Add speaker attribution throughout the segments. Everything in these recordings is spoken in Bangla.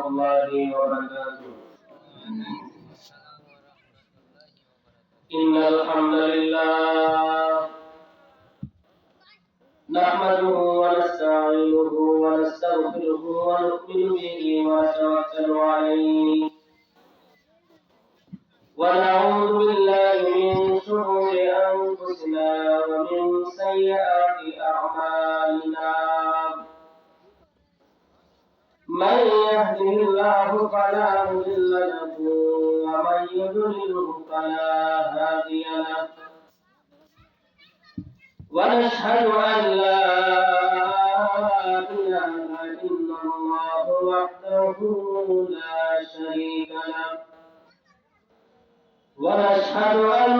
Speaker 1: الله وبركاته. إن الحمد لله نحمده ونستعينه ونستغفره ونؤمن به ونتوكل عليه ونعوذ بالله من شرور أنفسنا ومن سيئات أعمالنا. من يهده الله فلا مضل له ومن يضلله فلا هادي له. ونشهد أن لا إله إلا الله وحده لا شريك له. ونشهد أن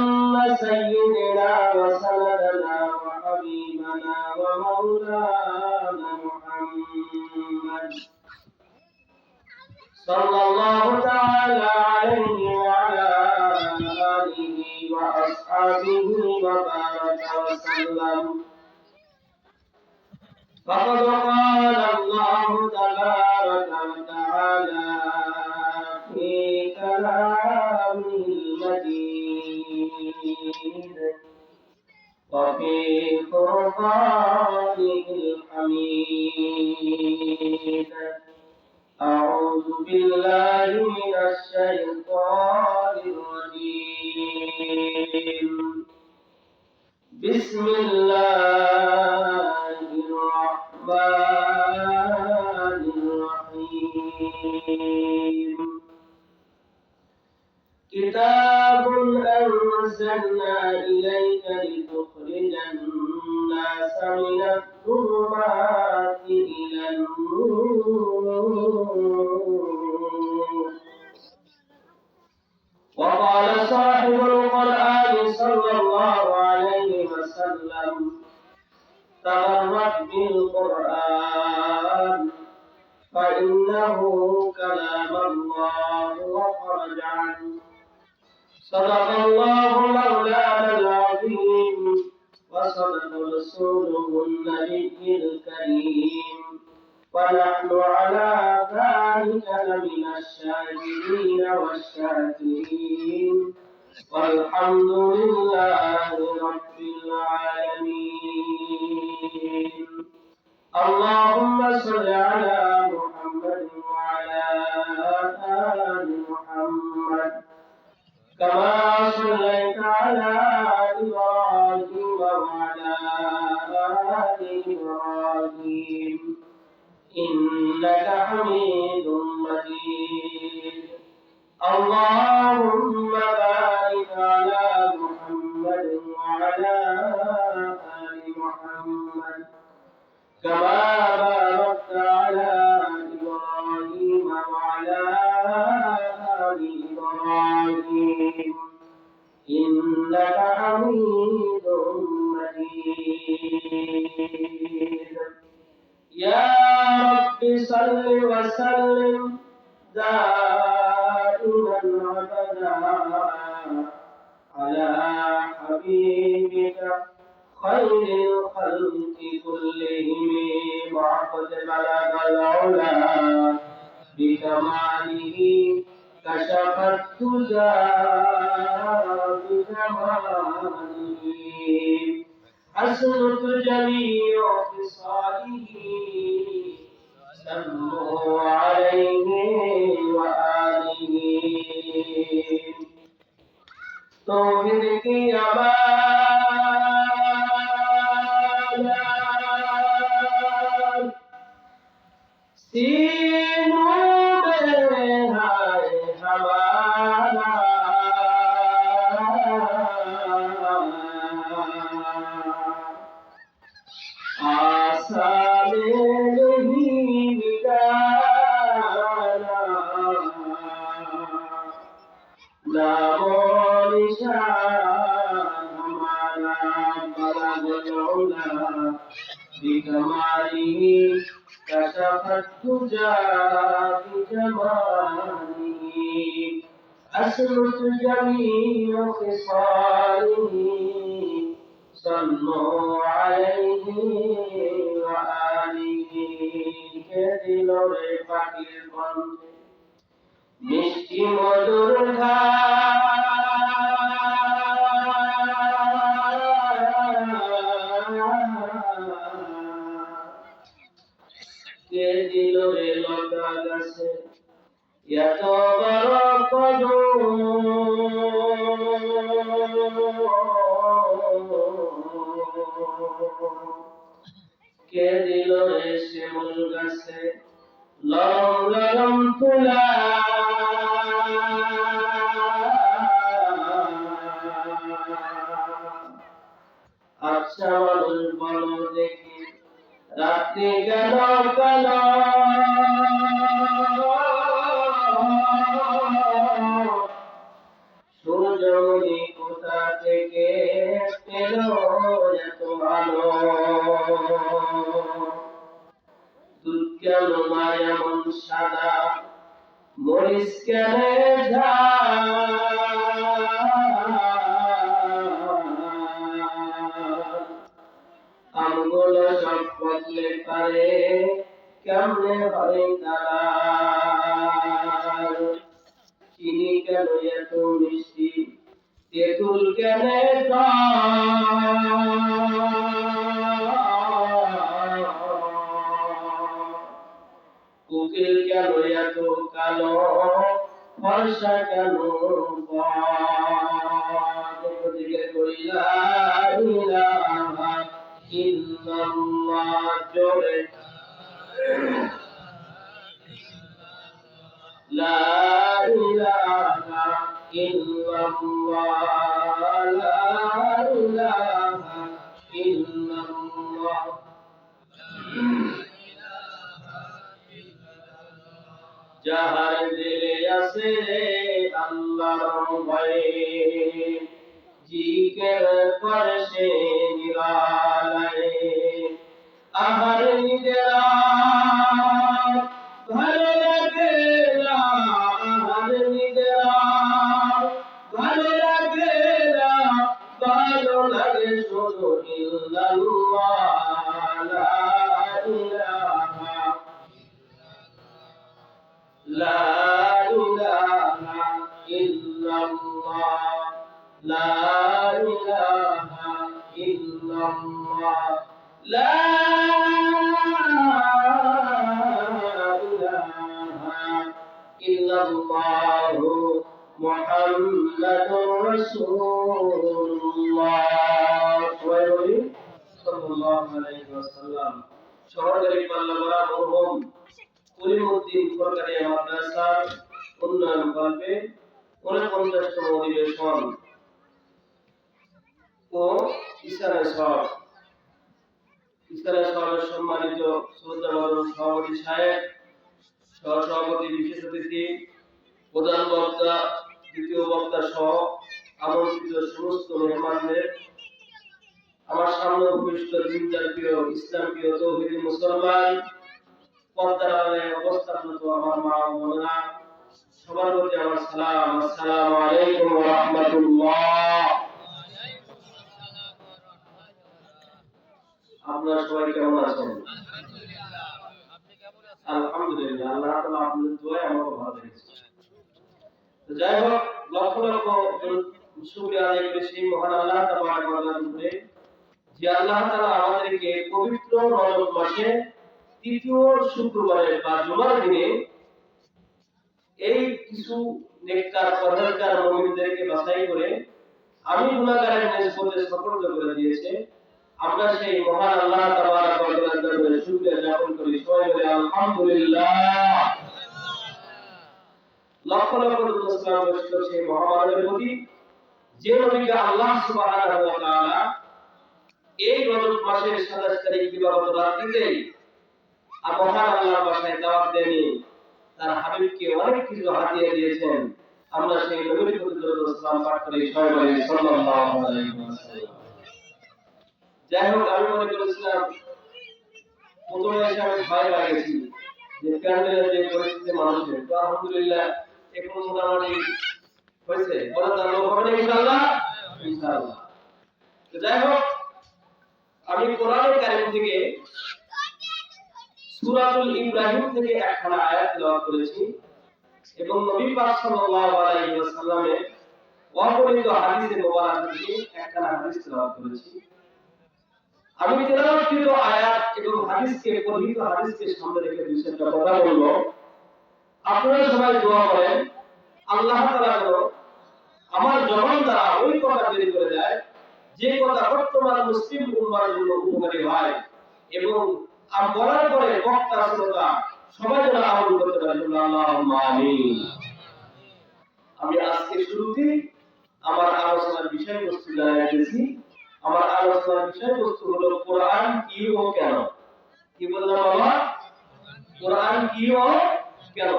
Speaker 1: سيدنا وسندنا وحبيبنا ومولانا محمد صلى الله تعالى عليه وعلى آله وأصحابه وبارك وسلم. فقد قال الله تبارك وتعالى في كلامه المجيد وفي فرقانه الحميد. أعوذ بالله من الشيطان الرجيم. بسم الله الرحمن الرحيم. كتاب أنزلنا إليك لتخرج الناس من الظلمات إلى النور. وقال صاحب القرآن صلى الله عليه وسلم: تبرك بالقرآن فإنه كلام الله وخرج عنه. صدق الله مولانا العظيم وصدق رسوله النبي الكريم. ونحن على ذلك لمن الشاهدين والشاكرين. والحمد لله رب العالمين. اللهم صل على محمد وعلى آل محمد كما صليت على إبراهيم وعلى آل إبراهيم إنك حميد مجيد. اللهم بارك على محمد وعلى آل محمد كما باركت على إبراهيم وعلى آل إبراهيم إنك حميد مجيد. يا رب صل وسلم دائما أبدا على حبيبك خير الخلق كلهم. وقد بلغ العلا بكماله كشف الدجى بجماله. حسنت جميع خصاله صلوا عليه وآله. توحيد की अमानत सीनों में है हमारा. आशा में नहीं मिटाना नामो निशान हमारा. बलगुना बिकमाली كشف الدجى بجماله. أسرت جميع خصاله صلوا عليه وآله. que দিলরে পাখির কণ্ঠে মিষ্টি মধুর কে দিল রে লতা গাছে এত বড় কদম কে দিল রে শিমুল গাছে লরম লরম তুলা আচ্ছা মানুষ বলো দেখি রাত্রি গেল কালো সূর্যমণি কোথা থেকে পেল এত আলো দুধ কেন মায়া মন সাদা মরিচ কেন আমগুলো সব বদলে পারে কেমনে হয় তারা চিনি কেন এত মিষ্টি তেঁতুল কেন কোকিল কেন এত কালো ফর্সা কেন দিকে করিলা ইলাহা ইল্লাল্লাহ জোরে লা ইলাহা ইল্লাল্লাহ লা ইলাহা ইল্লাল্লাহ যাহার দিলে আছে আল্লাহর ভয় জিকির করে সে নিরালায় আহার নিজেরা ভালো লাগে না আহার নিজেরা ভালো লাগে না ভালো লাগে শুধু ইল্লাল্লাহ লা ইলাহা লা ইলাহা ইল্লাল্লাহ লা ইলাহা ইল্লাল্লাহ লা ইলাহা ইল্লাল্লাহ মুহাম্মাদুর রাসূলুল্লাহ সাল্লাল্লাহু আলাইহি ওয়াসাল্লাম শহরতলি পাল্লামারা মরহুম কলিমউদ্দিন সরকারি মাদ্রাসার উন্নয়ন কল্পে 49তম অধিবেশন ও ইসলামের সম্মানিত শ্রদ্ধাভাজন সভাপতি সাহেব, সহসভাপতি, বিশেষ অতিথি, প্রধান বক্তা, দ্বিতীয় বক্তা সহ আমন্ত্রিত সমস্ত মেহমানদের, আমার সামনে উপবিষ্ট দিনদার প্রিয় ইসলাম প্রিয় তৌহিদি মুসলমান, পর্দার আড়ালে অবস্থানরত আমার মা ও বোনেরা, সবার প্রতি আমার সালাম। আসসালামু আলাইকুম ওয়া রাহমাতুল্লাহ। আপনারা সবাই কেমন আছেন? আলহামদুলিল্লাহ, আল্লাহ তাআলা আপনাদের দোয়ায় আমাকে ভালো রেখেছেন। তো যাই হোক, লক্ষ লক্ষ শুকরিয়া আদায় করি সেই মহান আল্লাহ তাবারক ওয়া তাআলার উপরে, যে আল্লাহ তাআলা আমাদেরকে পবিত্র রজব মাসে তৃতীয় শুক্রবারে বা জুমার দিনে এই কিছু নেককার পরহেজগার মুমিনদেরকে বাছাই করে আমি গুনাহগারের নিসবতে সুপর্দ করে দিয়েছে। আমরা সেই মহান আল্লাহ তাবারক ওয়া তাআলার দরবারে শুকরিয়া জ্ঞাপন করি। সবাই বলে আলহামদুলিল্লাহ। লক্ষ লক্ষ নমস্কার বর্ষিত সেই মহামানবের প্রতি, যে নবীকে আল্লাহ সুবহানাহু ওয়া তাআলা এই রজব মাসের 27 তারিখ দিবাগত রাত্রিতেই মহান আল্লাহর বাসায় দাওয়াত দেননি, তার হাবিবকে অনেক কিছু হাতিয়ে দিয়েছেন। আমরা সেই নবীর প্রতি দরুদ ও সালাম পাঠ করি। সবাই বলি সাল্লাল্লাহু আলাইহি ওয়াসাল্লাম। যাই হোক, আমি মনে করেছিলাম প্রথমে এসে আমি ভয় লাগেছি যে প্যান্ডেলের যে পরিস্থিতি মানুষের, তো আলহামদুলিল্লাহ এখন মোটামুটি হয়েছে। বলে তার লোক হবে না ইনশাআল্লাহ, ইনশাআল্লাহ। তো যাই হোক, আমি কোরআনুল কারীম থেকে সূরাতুল ইব্রাহিম থেকে একখানা আয়াত তেলাওয়াত করেছি। এবং নবী পাক সাল্লাল্লাহু আলাইহি ওয়াসাল্লামের অগণিত হাদিসে মোবারক থেকে একটা হাদিস তেলাওয়াত করেছি। আমি তেলাওয়াতকৃত আয়াত এবং হাদিসকে পঠিত হাদিসকে সামনে রেখে দুইটা কথা বলবো। আপনারা সবাই দোয়া করেন আল্লাহ তাআলা যেন আমার জবান দ্বারা ওই কথা বের করে দেয় যে কথা বর্তমান মুসলিম উম্মার জন্য উপকারী হয় এবং বলার পরে বক্তা শ্রোতা সবাই যেন আমল করতে পারে। আল্লাহুম্মা আমিন। আমি আজকে শুরুতে আমার আলোচনার বিষয়বস্তু জানাইতেছি। আমার আলোচনার বিষয়বস্তু হলো কোরআন কি ও কেন। কি বললাম বাবা? কোরআন কি ও কেন।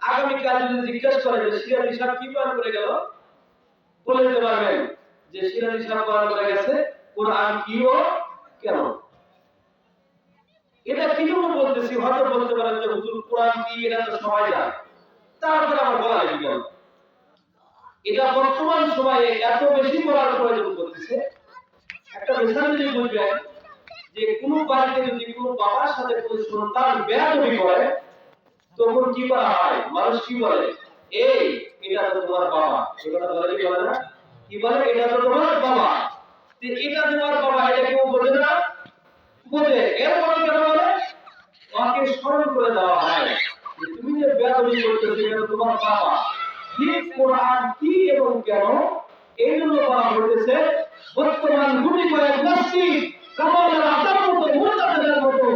Speaker 1: আগামীকাল যদি জিজ্ঞাসা করে যে সিরাজ সাহেব কি বয়ান করে গেল, বলে দিতে পারবেন যে সিরাজ সাহেব বয়ান করে গেছে কোরআন কি ও কেন। এটা কি জন্য বলতেছি? হয়তো বলতে পারেন যে হুজুর কোরআন কি এটা তো সবাই জানে, তারপরে আমার বলা লাগবে কেন? এটা বর্তমান সময়ে এত বেশি বলার প্রয়োজন করতেছে। একটা মিশন যদি বুঝবেন যে কোন বাড়িতে যদি কোন বাবার সাথে কোন সন্তান বেয়াদবি করে তখন কি করা হয়? মানুষ কি বলে? এই এটা তো তোমার বাবা। এই কথা বলে কি বলে না? কি বলে? এটা তো তোমার বাবা। এটা তোমার বাবা, এটা কেউ বোঝে না? বোঝে। এরপর কেন বলে? ওকে স্মরণ করে দেওয়া হয় যে তুমি যে বেয়াদবি করতেছো এটা তোমার বাবা। ঠিক কোরআন কি এবং কেন এই জন্য বলা হয়েছে বর্তমান গুটি কয়েক মসজিদ কামালের আদার মতো মুরতাদের মতো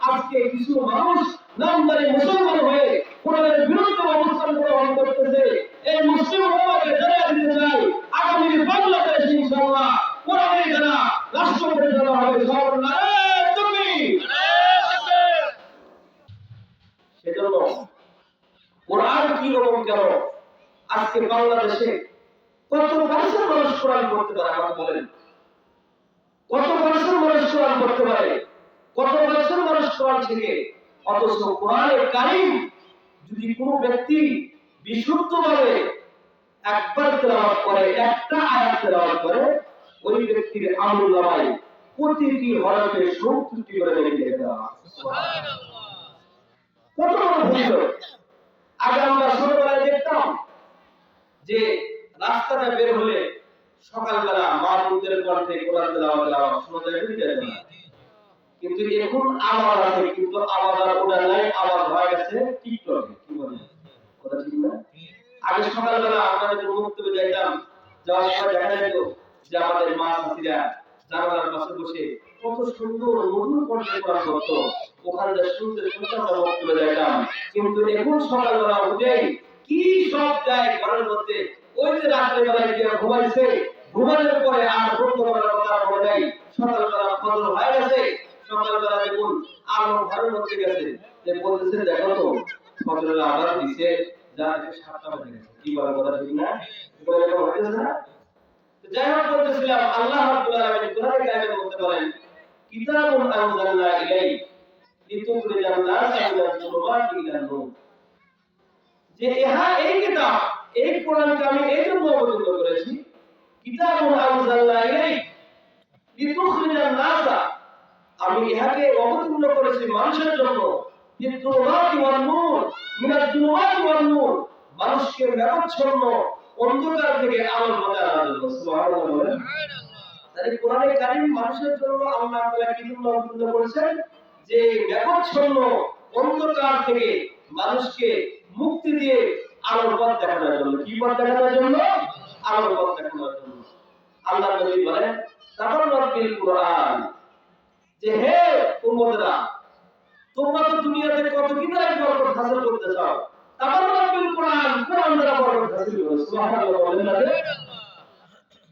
Speaker 1: আজকে কিছু মানুষ নামদারি মুসলমান হয়ে কোরআনের বিরুদ্ধে অবস্থান গ্রহণ করতেছে। এই মুসলিম উম্মাহকে জানিয়ে দিতে চাই আগামী বাংলাদেশ ইনশাআল্লাহ কোরআনের দ্বারা রাষ্ট্র পরিচালনা হবে। সেজন্য কোরআন কি এবং কেন আজকে বাংলাদেশে কত পার্সেন্ট মানুষ কোরআন পড়তে পারে আমাকে বলেন? কত পার্সেন্ট মানুষ কোরআন পড়তে পারে? কত পার্সেন্ট মানুষ কোরআন শিখে? অথচ কোরআনের কারীম যদি কোনো ব্যক্তি বিশুদ্ধভাবে একবার তেলাওয়াত করে, একটা আয়াত তেলাওয়াত করে, ওই ব্যক্তির আমলনামায় প্রতিটি হরফে 70টি করে লিখে দেওয়া হয়। সুবহানাল্লাহ। কত বড় ভূমিকা! আগে আমরা ছোটবেলায় দেখতাম যে রাস্তাটা বের হলে সকালবেলা মা বোনদের কণ্ঠে কোরআন তেলাওয়াত শোনা যায় না? কিন্তু এখন আওয়াজ আছে, কিন্তু আওয়াজ আর ওটা নাই, আওয়াজ হয়ে গেছে টিকটকে। কি বলে কথা ঠিক না? আগে সকালবেলা আমরা যখন মুক্তবে যাইতাম, যাওয়ার সময় দেখা যেত যে আমাদের মা চাচিরা জানালার পাশে বসে কত সুন্দর মধুর কণ্ঠে কোরআন পড়তো। ওখানে শুনতে শুনতে আমরা মুক্তবে যাইতাম। কিন্তু এখন সকালবেলা উঠে কি সব যায় ঘরের মধ্যে, ওই যে রাত্রেবেলায় গিয়ে ঘুমাইছে, ঘুমানোর পরে আর বন্ধ করার কথা বলে নাই। সকালবেলা ফজর হয়ে গেছে, সকালবেলা দেখুন আলো ঘরের মধ্যে গেছে, যে বলতেছে দেখো তো ফজরের আজান দিছে, যা দেখে 7টা বাজে গেছে। কি বলার কথা ঠিক না? বলে হইতেছে না? যাই হোক বলতেছিলাম আল্লাহ রাব্বুল আলামিন কোরআনে কারিমের মধ্যে বলেন কিতাবুন আনজালনা ইলাইক লিতুখরিজান নাসা মিনাজ যুলুমাতি ইলান নূর। যে এই কিতাব, এই কোরআনকে আমি এই জন্য অবতীর্ণ করেছি, কিতাবুন আনজালনা ইলাইক লিতুখরিজান নাসা, আমি ইহাকে অবতীর্ণ করেছি মানুষের জন্য, লিতুখরিজান ওয়ান নূর মিনাজ যুলুমাতি ওয়ান নূর, মানুষকে মেঘাচ্ছন্ন অন্ধকার থেকে আলোর পথে আনার জন্য। সুবহানাল্লাহ বলেন। তাই কোরআনে কারীম মানুষের জন্য আল্লাহ তাআলা কি জন্য অবতীর্ণ করেছেন? যে মেঘাচ্ছন্ন অন্ধকার থেকে মানুষকে মুক্তি দিয়ে আলোর পথ দেখানোর জন্য। কি পথ দেখানোর জন্য? আলোর পথ দেখানোর জন্য। আল্লাহ নবী বলেন তাবাররাকিল কোরআন, যে হে উম্মতরা, তোমরা তো দুনিয়াতে কত কিনারে বরকত হাসিল করতে চাও, তাবাররাকিল কোরআন, কোরআন দ্বারা বরকত হাসিল করো। সুবহানাল্লাহ বলেন না?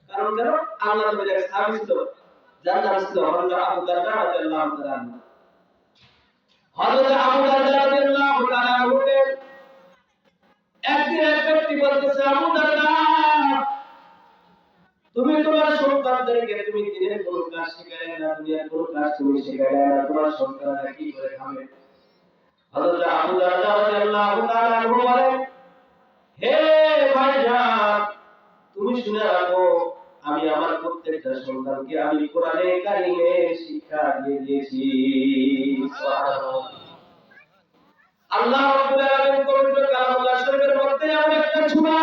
Speaker 1: কারণ কেন? আল্লাহ নবীর এক সাহাবী ছিল, যার নাম ছিল হযরত আবু দারদা রাদিয়াল্লাহু তাআলা। হযরত আবু দারদা রাদিয়াল্লাহু তাআলা একদিন এক ব্যক্তি বলতেছে, আবু দারদা, তুমি তোমার সন্তানদেরকে তুমি দিনের কোন কাজ শেখালে না, দুনিয়ার কোন কাজ তুমি শেখালে না, তোমার সন্তানরা কি করে খাবে? হযরত আবু দারদা রাদিয়াল্লাহু তাআলা বলেন, হে ভাইজান, তুমি শুনে রাখো, আমি আমার প্রত্যেকটা সন্তানকে আমি কোরআনে কারীমের শিক্ষা দিয়ে দিয়েছি। সুবহানাল্লাহ। আল্লাহ রাব্বুল আলামিন পবিত্র কালামুল্লাহ শরীফের সুরা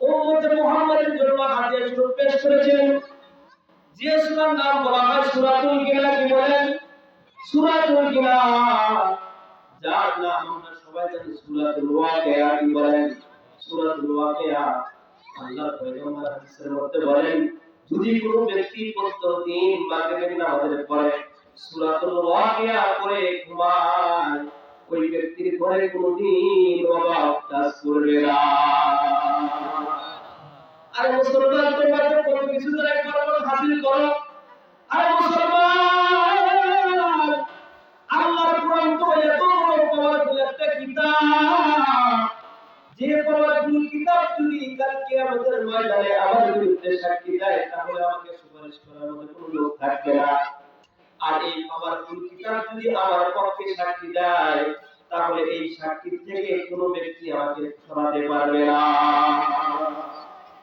Speaker 1: উম্মতে মুহাম্মাদের জন্য হাদিয়া স্বরূপ পেশ করেছেন। যে সূরার নাম বলা হয় সূরাতুল গিলা। কি বলেন? সূরাতুল গিলা। যার নাম আমরা সবাই জানি সূরাতুল ওয়াকিয়া। কি বলেন? সূরাতুল ওয়াকিয়া। আল্লাহর পয়গম্বর হাদিসের মধ্যে বলেন, যদি কোনো ব্যক্তি প্রতিদিন মাগরিবের নামাজের পরে সূরাতুল ওয়াকিয়া পড়ে ঘুমায়, ওই ব্যক্তির ঘরে কোনদিন অভাব কাজ করবে না। আরে মুসলমান, তোমরা তো কত কিছু ধরে একবার হাসিল করো। আরে মুসলমান, আল্লাহর কোরআন তো এত বড় পাওয়ারফুল একটা কিতাব, যে পাওয়ারফুল কিতাব যদি কাল কিয়ামতের ময়দানে আমার বিরুদ্ধে সাক্ষী দেয়, তাহলে আমাকে সুপারিশ করার মতো কোনো লোক থাকবে না। আর এই পাওয়ারফুল কিতাব যদি আমার পক্ষে সাক্ষী দেয়, তাহলে এই সাক্ষী থেকে কোনো ব্যক্তি আমাকে সরাতে পারবে না।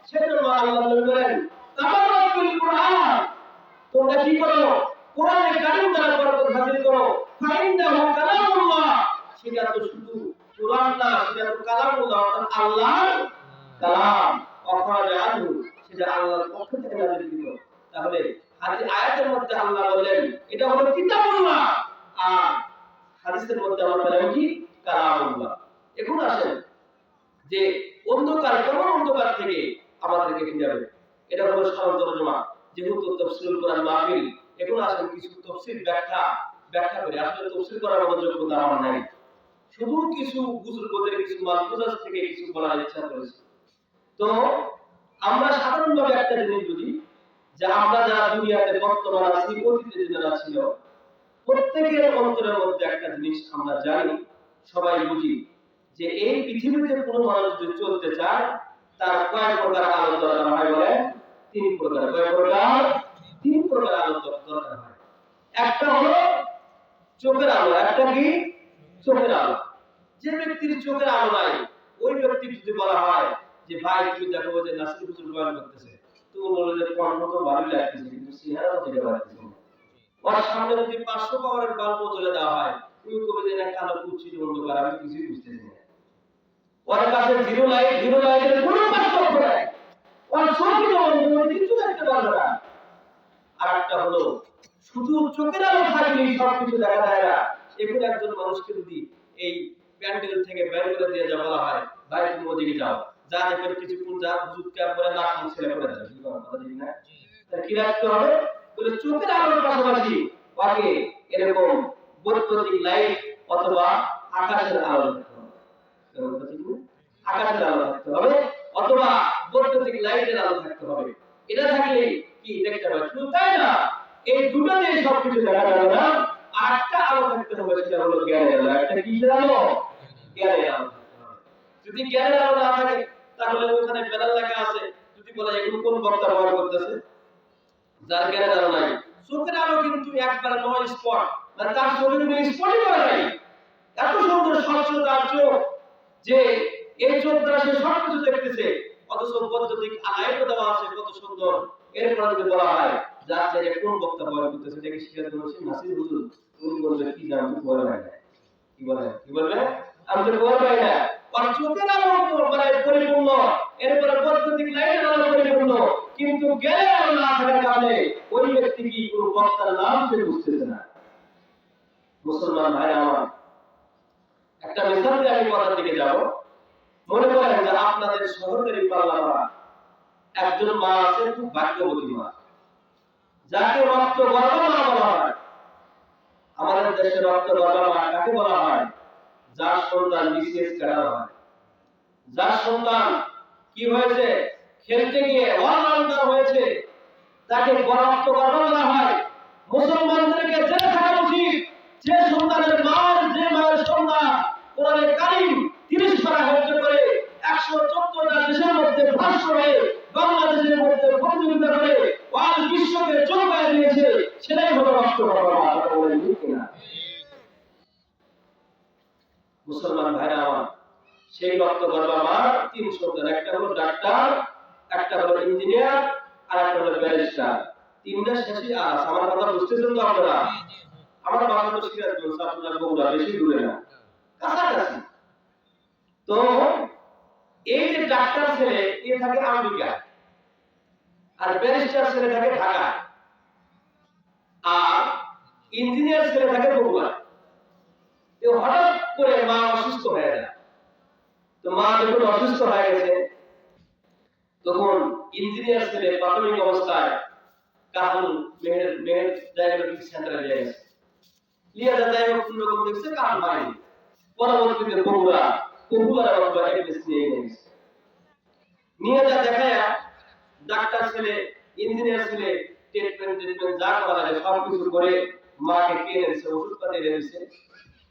Speaker 1: সেজন্য আল্লাহ বলেন, তাবারাকাল কুরআন, তোমরা কি করো? কোরআনে কারীম দ্বারা বরকত হাসিল করো। ফাইন্নাহু কালামুল্লাহ, সেটা তো শুধু কোরআন না, সেটা তো কালামুল্লাহ, অর্থাৎ আল্লাহর কালাম। অখরাজাহু, সেটা আল্লাহর পক্ষ থেকে নাযিলকৃত। তাহলে আয়াতের মধ্যে আল্লাহ বললেন এটা হলো কিতাবুল্লাহ, আর হাদিসের মধ্যে আমরা বললাম কি? কালামুল্লাহ। এখন আসেন যে অন্ধকার, কেমন অন্ধকার থেকে আমাদেরকে ফিরাবে, এটা হলো সরল তরজমা। যেহেতু তাফসীরুল কোরআন মাহফিল, এখন আসেন কিছু তাফসীর ব্যাখ্যা করে। আসলে তাফসীর করার মতো যোগ্যতা আমার নাই, শুধু কিছু বুজুর্গদের কিছু মালফুজাত থেকে কিছু বলার ইচ্ছা করেছি। তো আমরা সাধারণভাবে একটা জিনিস বুঝি, যে আমরা যারা দুনিয়াতে বর্তমান আছি, অতীতে যারা ছিল, প্রত্যেকের অন্তরের মধ্যে একটা জিনিস আমরা জানি, সবাই বুঝি, যে এই পৃথিবীতে কোনো মানুষ যদি চলতে চায়, তার কয় প্রকার আলো দরকার হয়? বলে 3 প্রকার। কয় প্রকার? 3 প্রকার আলো দরকার হয়। একটা হলো চোখের আলো। একটা কি? চোখের আলো। যে ব্যক্তির চোখের আলো নাই, ওই ব্যক্তি যদি বলা হয় যে ভাই তুমি দেখো যে নাসির হুজুর বয়ান করতেছে, তুমি বলে যে কণ্ঠ তো ভালো লাগতেছে, কিন্তু চেহারা তো দেখতে পাচ্ছি না। ওর সামনে যদি 500 পাওয়ারের বাল্ব জ্বলে দেওয়া হয়, তুমি কবে যে না কালো কুচ্ছির অন্ধকার, আমি কিছুই বুঝতেছি না। ওর কাছে জিরো লাইটের কোনো পার্থক্য নাই। ওর চোখে কিছু দেখতে পারবে না। আর একটা হলো শুধু চোখের আলো থাকলেই সবকিছু দেখা যায় না। এগুলো একজন মানুষকে যদি এই প্যান্ডেল থেকে বের করে দিয়ে যা বলা হয়, ভাই তুমি ওদিকে যাও, যা দেখবেন কিছুক্ষণ যা হুজুরকে পরে না ছেড়ে পড়ে যাবে, কি কথা ঠিক না? তাহলে কি রাখতে হবে? বলে চোখের আলোর পাশাপাশি ওকে এরকম বৈদ্যুতিক লাইট অথবা আকাশের আলো থাকতে হবে। আকাশের আলো থাকতে হবে অথবা বৈদ্যুতিক লাইটের আলো থাকতে হবে। এটা থাকলে কি দেখতে পাবে? শুধু তাই না, এই দুটো দিয়ে সবকিছু দেখা যাবে না। আরেকটা আলো থাকতে হবে, সেটা হলো জ্ঞানের আলো। একটা কিসের আলো? জ্ঞানের আলো। যদি জ্ঞানের আলো না থাকে, তাহলে ওখানে ব্যানার লেখা আছে, যদি বলে এখন কোন বক্তা ব্যবহার করতেছে, যার জ্ঞানের আলো নাই। চোখের আলো কিন্তু একবার নয় স্পট, মানে তার শরীরে কোনো স্পটই করা নাই। এত সুন্দর স্বচ্ছ তার চোখ, যে এই চোখ দ্বারা সে সবকিছু দেখতেছে, অথচ বৈদ্যুতিক লাইটও দেওয়া আছে কত সুন্দর। এরপর যদি বলা হয় যার যে কোন বক্তা ব্যবহার করতেছে, এটাকে শিখাতে হচ্ছে নাসির হুজুর, তুমি বলবে কি জানো, তুমি বলে না, কি বলবে আমি তো বলবো না। আর চোখের আলো মানে পরিপূর্ণ, এরপরে বৈদ্যুতিক লাইটের আলো পরিপূর্ণ, কিন্তু জ্ঞানের আলো না থাকার কারণে ওই ব্যক্তি কি কোনো বক্তার নাম সে বুঝতেছে না। মুসলমান ভাই আমার, একটা মিসাল দিয়ে আমি কথার দিকে যাব। মনে করেন যে আপনাদের সহকারী পাল্লা একজন মা আছে, খুব ভাগ্যবতী মা, যাকে রক্ত গর্ভ মা বলা হয়। আমাদের দেশে রক্ত গর্ভ মা কাকে বলা হয়? যার সন্তান বিসিএস ক্যাডার হয়, যার সন্তান কি হয়েছে, খেলতে গিয়ে অলরাউন্ডার হয়েছে, তাকে রক্ত গর্ভ বলা হয়। মুসলমানদেরকে জেনে থাকা উচিত, যে সন্তানের যে মায়ের সন্তান কোরআনে কারীম 30 পারা হজ্জ করে 114টা দেশের মধ্যে ভাষ্য হয়ে বাংলাদেশের মধ্যে প্রতিযোগিতা করে ওয়ার্ল্ড বিশ্বকে চমকায় দিয়েছে, সেটাই হলো রক্ত গর্ভ মা। বলেন ঠিক কিনা? মুসলমান ভাইরা আমার, সেই রক্ত গর্ভ মা 3 সন্তান, একটা হলো ডাক্তার, একটা হলো ইঞ্জিনিয়ার, আর একটা হলো ব্যারিস্টার। 3টা শেষে আছে। আমার কথা বুঝতেছেন তো আপনারা? আমার বাসা তো সিরাজগঞ্জ, আপনার বগুড়া, বেশি দূরে না, কাছাকাছি। ছেলে এ থাকে আমেরিকা, আর ব্যারিস্টার ছেলে থাকে ঢাকা, আর ইঞ্জিনিয়ার ছেলে থাকে বগুড়া। হঠাৎ করে মা অসুস্থ হয়ে যায়। তো মা যখন অসুস্থ হয়ে গেছে, তখন ইঞ্জিনিয়ার ছেলে প্রাথমিক অবস্থায় কাহালু মেহের ডায়াগনস্টিক সেন্টারে নিয়ে গেছে। লিয়া যায় কোন রকম দেখছে কাল মারি, পরবর্তীতে বগুড়া পপুলার অথবা এমএস নিয়ে যা দেখায়া ডাক্তার ছেলে ইঞ্জিনিয়ার ছেলে ট্রিটমেন্ট যা করা লাগে সব কিছু করে মাকে কিনে দিয়েছে, ওষুধপাতি এনে দিয়েছে।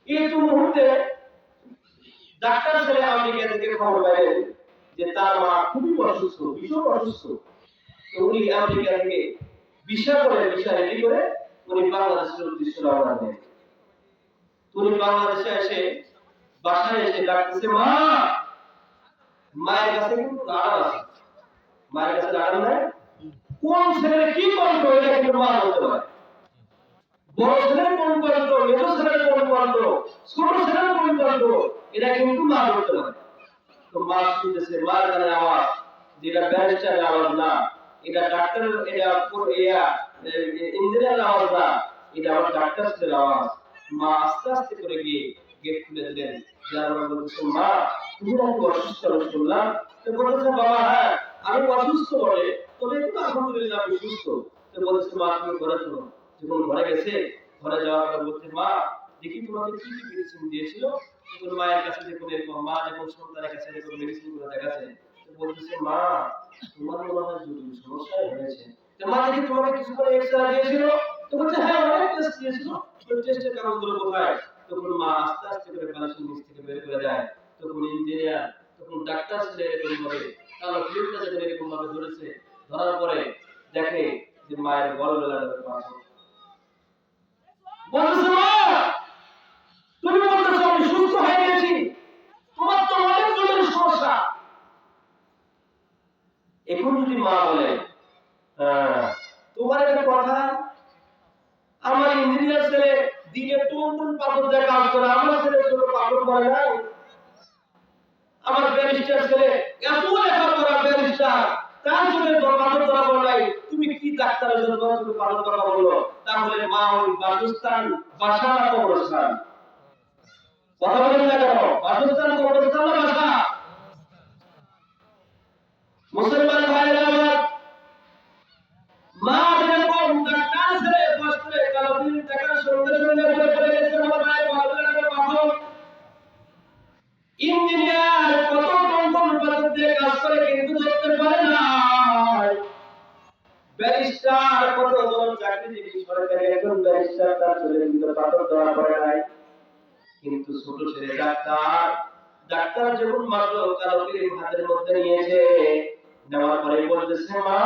Speaker 1: কিন্তু মুহূর্তে ডাক্তার ছেলে আমেরিকা থেকে খবর পাইলেন যে তার মা খুবই অসুস্থ, ভীষণ অসুস্থ। তো উনি আমেরিকা থেকে ভিসা রেডি করে উনি বাংলাদেশের উদ্দেশ্যে রওনা দেন। উনি বাংলাদেশে এসে বাসায় এসে ডাকতেছে মা। মায়ের কাছে কিন্তু রাডার আছে, মায়ের কাছে রাডার নাই। কোন ছেলের কি কন্ট্রো এটা কিন্তু মা বলতে পারে। বড় ছেলের কোন কন্ট্রো, মেজো ছেলের কোন কন্ট্রো, ছোট ছেলের কোন কন্ট্রো, এটা কিন্তু মা বলতে পারে। তো মা শুনতেছে মার কানে আওয়াজ, যেটা ব্যারিস্টারের আওয়াজ না, এটা ডাক্তার, এটা ইঞ্জিনিয়ারের আওয়াজ না, এটা আমার ডাক্তার ছেলের আওয়াজ। মা আস্তে আস্তে করে গিয়ে গেট খুলে দিলেন। যারা বলতেছে মা তুমি নাকি অসুস্থ শুনলাম। তো বলতেছে বাবা হ্যাঁ আমি অসুস্থ বলে, তবে কিন্তু আলহামদুলিল্লাহ আমি সুস্থ। তো বলতেছে মা তুমি ঘরে চলো। যখন ঘরে গেছে, ঘরে যাওয়ার পর বলছে মা দেখি তোমাকে কি কি মেডিসিন দিয়েছিল। তখন মায়ের কাছে যখন এরকম মা যখন সন্তানের কাছে যখন মেডিসিন গুলো দেখাচ্ছে, তো বলতেছে মা তোমার মনে হয় জটিল সমস্যা হয়েছে। তো মা দেখি তোমাকে কিছু করে এক্সরে দিয়েছিল। তো বলছে হ্যাঁ অনেক টেস্ট দিয়েছিল। তো টেস্টের কাগজগুলো কোথায়? তখন মা আস্তে আস্তে করে প্যারাশিন নিচ থেকে বের করে দেয়। তখন ইঞ্জিনিয়ার, তখন ডাক্তার ছেলে এরকম ভাবে কালো ফিল্মটা যখন এরকম ভাবে ধরেছে, ধরার পরে দেখে যে মায়ের গলব্লাডারে পাথর। বলছে মা তুমি বলতেছো আমি সুস্থ হয়ে গেছি, তোমার তো অনেক জটিল সমস্যা। এখন যদি মা বলে তোমার একটা কথা, আমার ইঞ্জিনিয়ার ছেলে দিনে টুন পাথর দিয়ে কাজ করে, আমার ছেলে ছোট পাথর করে নাই। আমার ব্যারিস্টার ছেলে এত লেখাপড়া ব্যারিস্টার, তার জন্য পাথর ধরা পড়ে নাই। তুমি কি ডাক্তারের জন্য তুমি পাথর ধরা বললো? তাহলে মা ওই বাসস্থান বাসা না কবরস্থান? কথা বলেন না কেন? বাসস্থান কবরস্থান না বাসা? মুসলমান ভাইরা আমার, মা যেরকম ডাক্তার ছেলে কষ্টে কালো দিন দেখার সঙ্গে সঙ্গে বলে পড়ে গেছে আমার ভাই বাবার পাথর। ইঞ্জিনিয়ার কত টন পাথর দিয়ে কাজ করে কিন্তু ধরতে পারে না। ব্যারিস্টার কত বড় চাকরিজীবী, সরকারি একজন ব্যারিস্টার, তার ছেলে কিন্তু পাথর ধরা পড়ে নাই। কিন্তু ছোট ছেলে ডাক্তার, ডাক্তার যখন মাত্র কালো কিরিম হাতের মধ্যে নিয়েছে, নেওয়ার পরে বলতেছে মা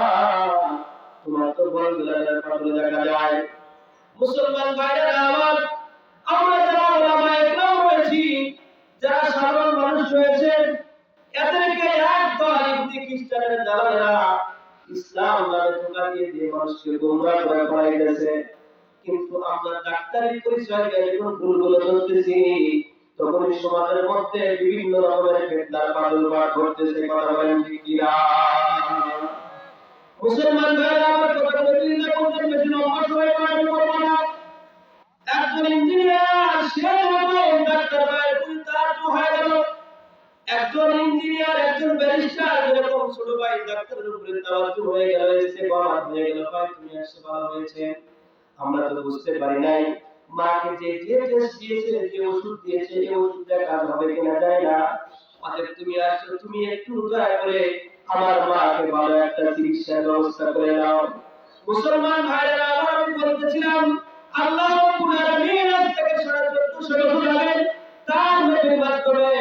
Speaker 1: তোমার তো বড় দুলালের পাথর দেখা যায়। মুসলমান ভাইরা আমার, আমরা যারা ওলামা একরাম রয়েছি, যারা সাধারণ মানুষ রয়েছেন, এদেরকে একদল ইহুদি খ্রিস্টানের দালালেরা ইসলাম নামে ধোঁকা দিয়ে মানুষকে গোমরাহ করে করাইতেছে। কিন্তু আমরা ডাক্তারি পরিচয় দিয়ে যখন ভুলগুলো ধরতেছি, তখন সমাজের মধ্যে বিভিন্ন রকমের ফিতনার প্রাদুর্ভাব ঘটতেছে। কথা বলেন ঠিক কিনা? মুসলমান ভাইরা আমার কথা বলতে বলতে বেশি লম্বা সময় নষ্ট করব না। একজন ইঞ্জিনিয়ার সে যখন ডাক্তার ভাইয়ের প্রতি তাড়িত হয়ে গেল, একজন ইঞ্জিনিয়ার একজন ব্যারিস্টার যেরকম ছোট ভাই ডাক্তারের উপরে তাওয়াজ্জু হয়ে গেল, ইস্তেকামাত হয়ে গেল, ভাই তুমি আসলে ভালো হয়েছে। আমরা তো বুঝতে পারি নাই মাকে যে টেস্ট দিয়েছে, যে ওষুধ দিয়েছে, এই ওষুধটা কাজ হবে কিনা যায় না। অতএব তুমি আসো, তুমি একটু দয়া করে আমার মাকে ভালো একটা চিকিৎসার ব্যবস্থা করে দাও। মুসলমান ভাইরা আমার, আমি বলতেছিলাম আল্লাহ রাব্বুল আলামিন আজ থেকে 1450 বছর আগে তার নবীর মাধ্যমে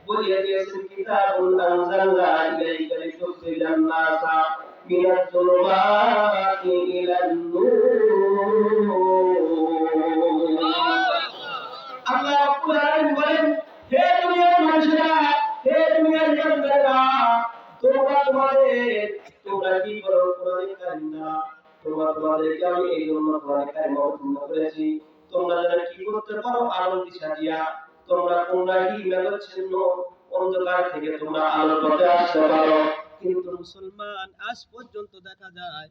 Speaker 1: বলিয়ে দিয়েছেন কিতাবুল আনজালনা ইলাইকা লিতুখরিজান নাসা মিনাজ যুলুমাতি ইলান নূর। আল্লাহ রাব্বুল আলামিন বলেন হে দুনিয়ার মানুষেরা, হে দুনিয়ার বান্দারা, তোমরা কি করো? কোরআন কারীম না, তোমাদেরকে আমি এই জন্য কোরআন কারীম অবতীর্ণ করেছি তোমরা যেন কি করতে পারো? আলোর দিশা দিয়া তোমরা কোনরাহি মেঘচ্ছন্ন অন্ধকার থেকে তোমরা আলোর পথে আসতে পারো। কিন্তু মুসলমান আজ পর্যন্ত দেখা যায়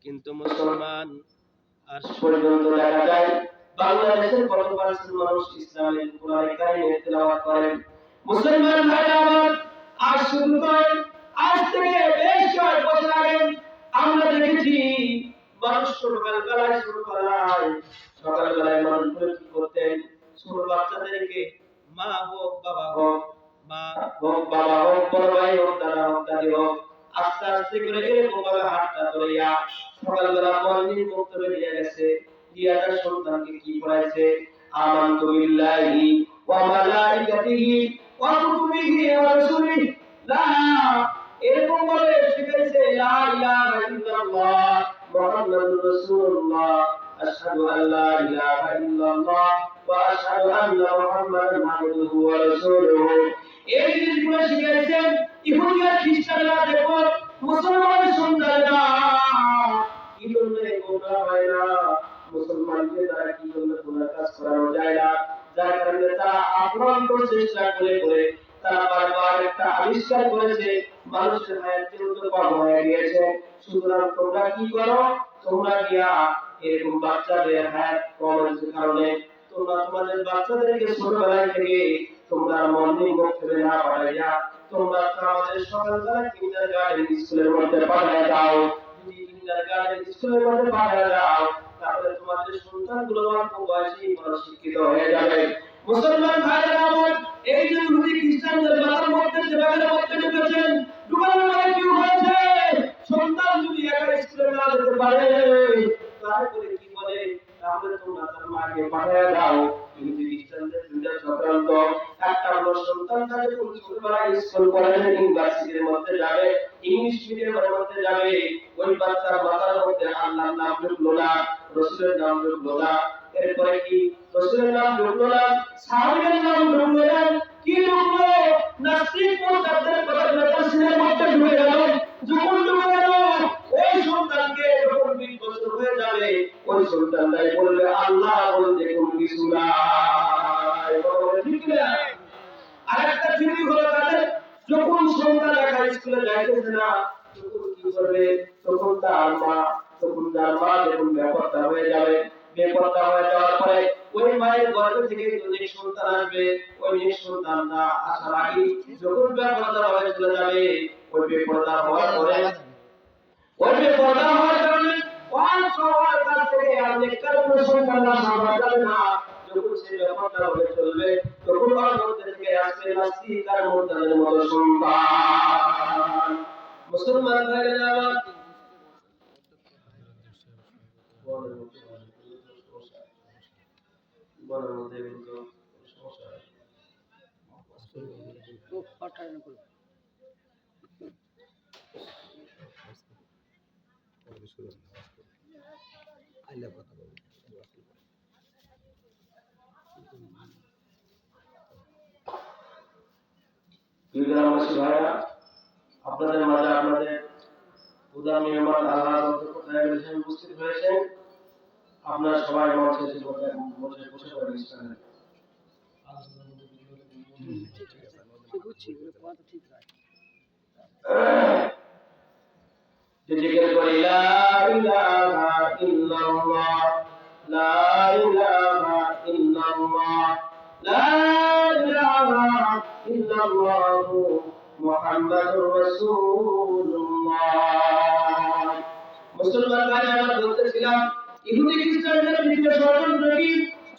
Speaker 1: কিন্তু মুসলমান আজ পর্যন্ত দেখা যায় বাংলাদেশের কত পার্সেন্ট মানুষ ইসলামের কোরআনে কারিমে তেলাওয়াত করেন? মুসলমান ভাইরা আমার, আজ শুধু নয়, আজ থেকে বেশ কয়েক বছর আগে আমরা দেখেছি মানুষ সকালবেলায় মানুষগুলো কি করতেন? ছোট বাচ্চাদেরকে মা হোক বাবা হোক, মা হোক বাবা হোক, বড় ভাই হোক, দাদা হোক, দাদি হোক, আস্তে আস্তে করে এরকম ভাবে হাতটা ধরিয়া সকালবেলা মর্নিং বক্তব্য দিয়ে গেছে, দিয়া তার সন্তানকে কি পড়াইছে? আমানতু বিল্লাহি ওয়া মালাইকাতিহি ওয়া কুতুবিহি ওয়া রাসূলিহি, লা, এরকম ভাবে শিখাইছে লা ইলাহা ইল্লাল্লাহ মুহাম্মাদুর রাসূলুল্লাহ, আশহাদু আল্লা ইলাহা ইল্লাল্লাহ ওয়া আশহাদু আন্না মুহাম্মাদান আবদুহু ওয়া রাসূলুহু। এই জিনিসগুলো শিখাইছেন ইহুদি আর খ্রিস্টানরা। দেখো মুসলমানের সন্তানেরা কি জন্য গোনা হয় না, মুসলমানদের দ্বারা কি জন্য গোনা কাজ করানো যায় না, যার কারণে তারা আক্রমণ চেষ্টা করে করে তারা বারবার একটা আবিষ্কার করেছে, মানুষের হায়াত কিন্তু কম হয়ে গিয়েছে। সুতরাং তোমরা কি করো? তোমরা গিয়া এরকম বাচ্চাদের হায়াত কম হয়েছে কারণে তোমরা তোমাদের বাচ্চাদেরকে ছোটবেলায় থেকে তোমরা মর্নিং বক্তব্যে না পাঠাইয়া তোমরা আমাদের সকালবেলা কিন্ডারগার্টেন স্কুলের মধ্যে পাঠায় দাও। যদি কিন্ডারগার্টেন স্কুলের মধ্যে পাঠায় দাও, তাহলে তোমাদের সন্তানগুলো অল্প বয়সেই বড় শিক্ষিত হয়ে যাবে। মুসলমান ভাইরা আমার, এই যে ইহুদি খ্রিস্টানদের মাথার মধ্যে যে ব্যাগের মধ্যে ঢুকেছেন, ঢুকানোর পরে কি হয়েছে? সন্তান যদি একা স্কুলে না যেতে পারে তাহলে কি বলে? তাহলে তোমরা তার মাকে পাঠিয়ে দাও। ইহুদি খ্রিস্টানদের দুইটা চক্রান্ত, একটা হলো সন্তান তাকে ছোটবেলায় স্কুল কলেজ ইউনিভার্সিটির মধ্যে যাবে, ইংলিশ মিডিয়ামের মধ্যে যাবে, ওই বাচ্চার মাথার মধ্যে আল্লাহর নাম ঢুকলো না, রাসূলের নাম ঢুকলো না, এরপরে কি রাসূলের নাম ঢুকলো না, সাহাবীদের নাম ঢুকলো না, কি ঢুকলো? নাস্তিক মুরতাদদের কথা সিনের মধ্যে ঢুকে গেল। যখন ঢুকে গেল, ওই সন্তানকে যখন 20 বছর হয়ে যাবে, ওই সন্তানটাই বলবে আল্লাহ বলতে কোনো কিছু নাই। ঠিক না? আরেকটা ফিরি হলো তাদের, যখন সন্তান একা স্কুলে যাইতেছে না, তখন কি করবে? তখন তার মা যখন বেপরদা হয়ে যাবে, বেপরদা হয়ে যাওয়ার পরে ওই মায়ের গর্ভ থেকে যে সন্তান আসবে, ওই সন্তানটা আসার আগে যখন বেপরদা হয়ে চলে যাবে, ওই বেপরদা হওয়ার পরে কারণে ওই সবার কাছ থেকে আর নেককার কোনো সন্তানরা সামনে যাবে না। যখন সে বেপরদা হয়ে চলবে, তখন ওর মধ্যে থেকে আসবে নাস্তিক আর মুরতাদের মতো সন্তান। মুসলমান ভাইরা আমার, বলার মধ্যে কিন্তু সমস্যা হয়। ভাইরা, আপনাদের মাঝে আপনাদের উদার মেহমান আল্লাহ উপস্থিত হয়েছেন। আপনারা সবাই মঞ্চে এসে বসে পড়েন। জিকির করি লা ইলাহা ইল্লাল্লাহ, লা ইলাহা ইল্লাল্লাহ, লা ইলাহা ইল্লাল্লাহ মুহাম্মাদুর রাসূলুল্লাহ। মুসলমান ভাইরা, আমরা বলতেছিলাম ইহুদি খ্রিস্টানদের ভিতরে ষড়যন্ত্র কি?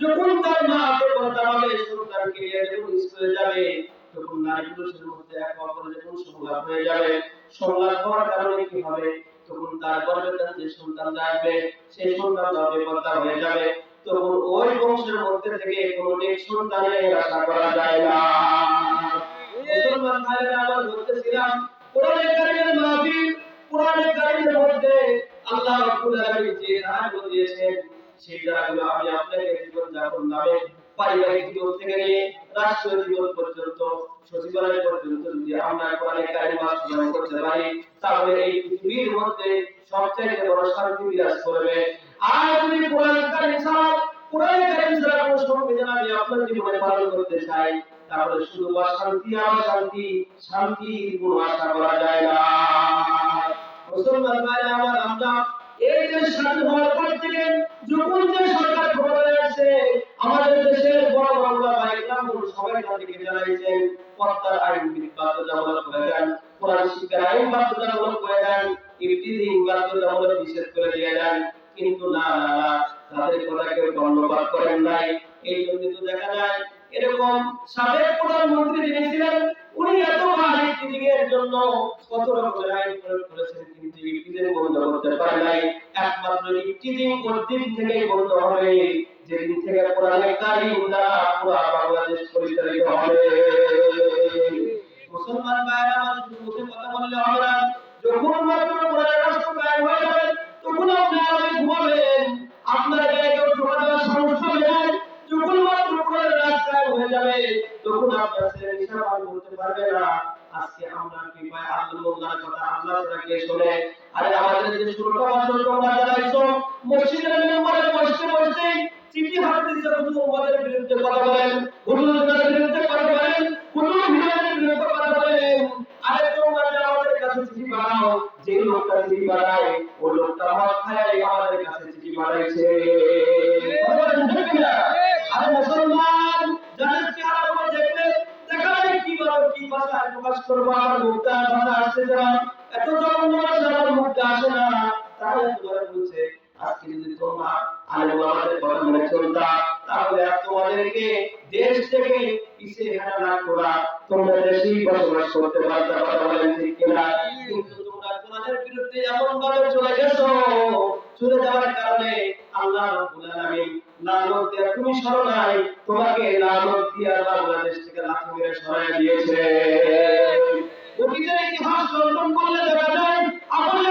Speaker 1: যখন তার মা বেপরদা হবে, সন্তানকে নিয়ে যখন স্কুলে যাবে, তখন নারী পুরুষের মধ্যে এক অপরের যখন সংলাপ হয়ে যাবে, সংলাপ হওয়ার কারণে কি হবে? তখন তার গর্ভে যে সন্তান আসবে, সেই সন্তান বেপরদা হয়ে যাবে, তখন ওই বংশের মধ্যে থেকে কোনো নেক সন্তানের আশা করা যায় না। মুসলমান ভাইরা, আমরা বলতেছিলাম কোরআনে কারিমের মাহফিল, কোরআনে কারিমের মধ্যে আল্লাহ রাব্বুল আলামিন যে ধারাগুলো দিয়েছেন, সেই ধারাগুলো আমি আপনাকে জীবন যাপন নামে পারিবারিক জীবন থেকে নিয়ে রাষ্ট্রীয় জীবন পর্যন্ত, সচিবালয় পর্যন্ত যদি আমরা কোরআনে কারিম বাস্তবায়ন করতে পারি, তাহলে এই পৃথিবীর মধ্যে সবচেয়ে বড় শান্তি বিরাজ করবে। আর যদি কোরআন কারিম ছাড়া কোরআন কারীম ছাড়া কোনো সংবিধান আমি আপনার জীবনে পালন করতে চাই, তাহলে শুধু শান্তি আর শান্তি, শান্তির কোনো আশা করা যায় না। মুসলমান ভাইরা আমার, আমরা এই যে স্বাধীন হওয়ার পর থেকে যখন যে সরকার ক্ষমতায় আসে, আমাদের দেশের বড় বড় বাইকরাম সবাই তাদেরকে জানাইছেন পর্দার আইন বাধ্যতামূলক করে দেন, কোরআন শিক্ষার আইন বাধ্যতামূলক করে দেন, ইফতিজিং বাধ্যতামূলক নিষেধ করে দিয়ে দেন। কিন্তু না না না, তাদের কথা কেউ ধন্যবাদ করেন নাই। এই জন্য তো দেখা যায় এরকম সাবেক প্রধানমন্ত্রী যিনি ছিলেন, উনি এতবার ইফতিজিং এর জন্য কত রকমের আইন প্রয়োগ করেছেন, কিন্তু ইফতিজিং বন্ধ করতে পারে নাই। একমাত্র ইফতিজিং কোনদিন থেকে বন্ধ হবে? যেদিন থেকে কোরআনের কারীম দ্বারা পুরো বাংলাদেশ পরিচালিত হবে। মুসলমান ভাইরা আমার, শুধু মুখে কথা বললে হবে না। যখন মাত্র কোরআনের রাষ্ট্র কায়েম হয়ে যাবে, তখন আপনি আরামে ঘুমাবেন, আপনার গায়ে কেউ ঠোকা দেওয়ার সাহস পাবে না। যখন মাত্র কোরআনের রাষ্ট্র কায়েম হয়ে যাবে, তখন আপনার ছেলে নিশাপান করতে পারবে না। আজকে আমরা কি পাই? আল্লাহর কথা আল্লাহ ছাড়া কে শোনে? আরে আমাদের যে 16টা বছর তোমরা জানাইছো, মসজিদের মেম্বারে বসতে বসতে চিঠি হাতে দিতে হুজুর আমাদের বিরুদ্ধে কথা বলেন, হুজুরের বিরুদ্ধে কথা বলেন, হুজুর ভিড়ের বিরুদ্ধে কথা বলেন। আরে তোমরা যে আমাদের কাছে চিঠি পাঠাও, যে লোকটা চিঠি পাঠায় ওই লোকটা মাথায় আমাদের কাছে চিঠি পাঠাইছে। আরে মুসলমান, যাদের চেহারাগুলো দেখলে দেখা যায় কিভাবে কি ভাষায় প্রকাশ করবো, আমার মুখটা ভাষা আসছে না, এত জঘন্য ভাষা আমার মুখটা আসে না। তাহলে তোমার বলছে আজকে যদি তোমরা আলেম আমাদের কথা মেনে চলতা, তাহলে তোমাদেরকে দেশ থেকে পিছিয়ে হাঁটা না করা, তোমরা দেশেই বসবাস করতে পারতা। কথা বলেন ঠিক কিনা? কিন্তু তোমরা তোমাদের বিরুদ্ধে এমন ভাবে চলে গেছো, চলে যাওয়ার কারণে আল্লাহ রাব্বুল আলামিন লানত দিয়ে তুমি সরো নাই, তোমাকে লানত দিয়ে বাংলাদেশ থেকে লাথি মেরে সরায় দিয়েছে। অতীতের ইতিহাস লন্ডন করলে দেখা যায় আবুল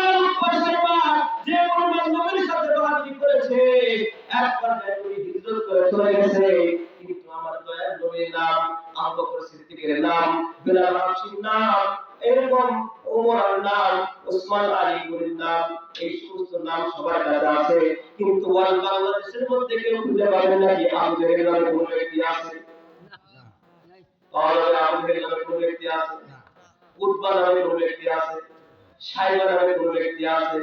Speaker 1: শর্মা যে পরিমাণ নবীর সাথে বাহাদুরি করেছে, একবার নবী হিজরত করে চলে গেছে, কিন্তু আমার দয়ার নবীর নাম, আবু বকর সিদ্দিকের নাম, বিলাল হাবশির নাম, এরকম ওমরের নাম, ওসমান আলীর নাম, এই সমস্ত নাম সবার কাছে আছে, কিন্তু ওয়াল বাংলাদেশের মধ্যে কেউ খুঁজে পাবেন নাকি আবু জেহেল নামে কোনো ব্যক্তি আছে? আবু জেহেল নামে কোনো ব্যক্তি আছে? উতবা নামে কোনো ব্যক্তি আছে? সাইবা নামে কোনো ব্যক্তি আছে?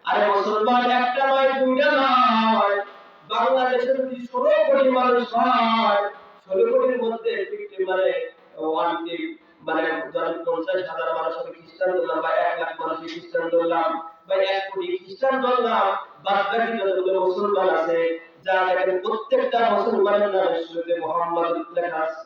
Speaker 1: আরে মুসলমান, একটা নয়, দুইটা নয়, বাংলাদেশের যদি 16 কোটি মানুষ হয়, 16 কোটির মধ্যে 50 মানে ধরেন 50,000 মানুষ হবে খ্রিস্টান ধরলাম, বা 1 লাখ মানুষ খ্রিস্টান ধরলাম, বা 1 কোটি খ্রিস্টান ধরলাম, বাদ বাকি যতগুলো মুসলমান আছে, যা দেখেন প্রত্যেকটা মুসলমানের নামে শুরুতে মুহাম্মদ লেখা আছে।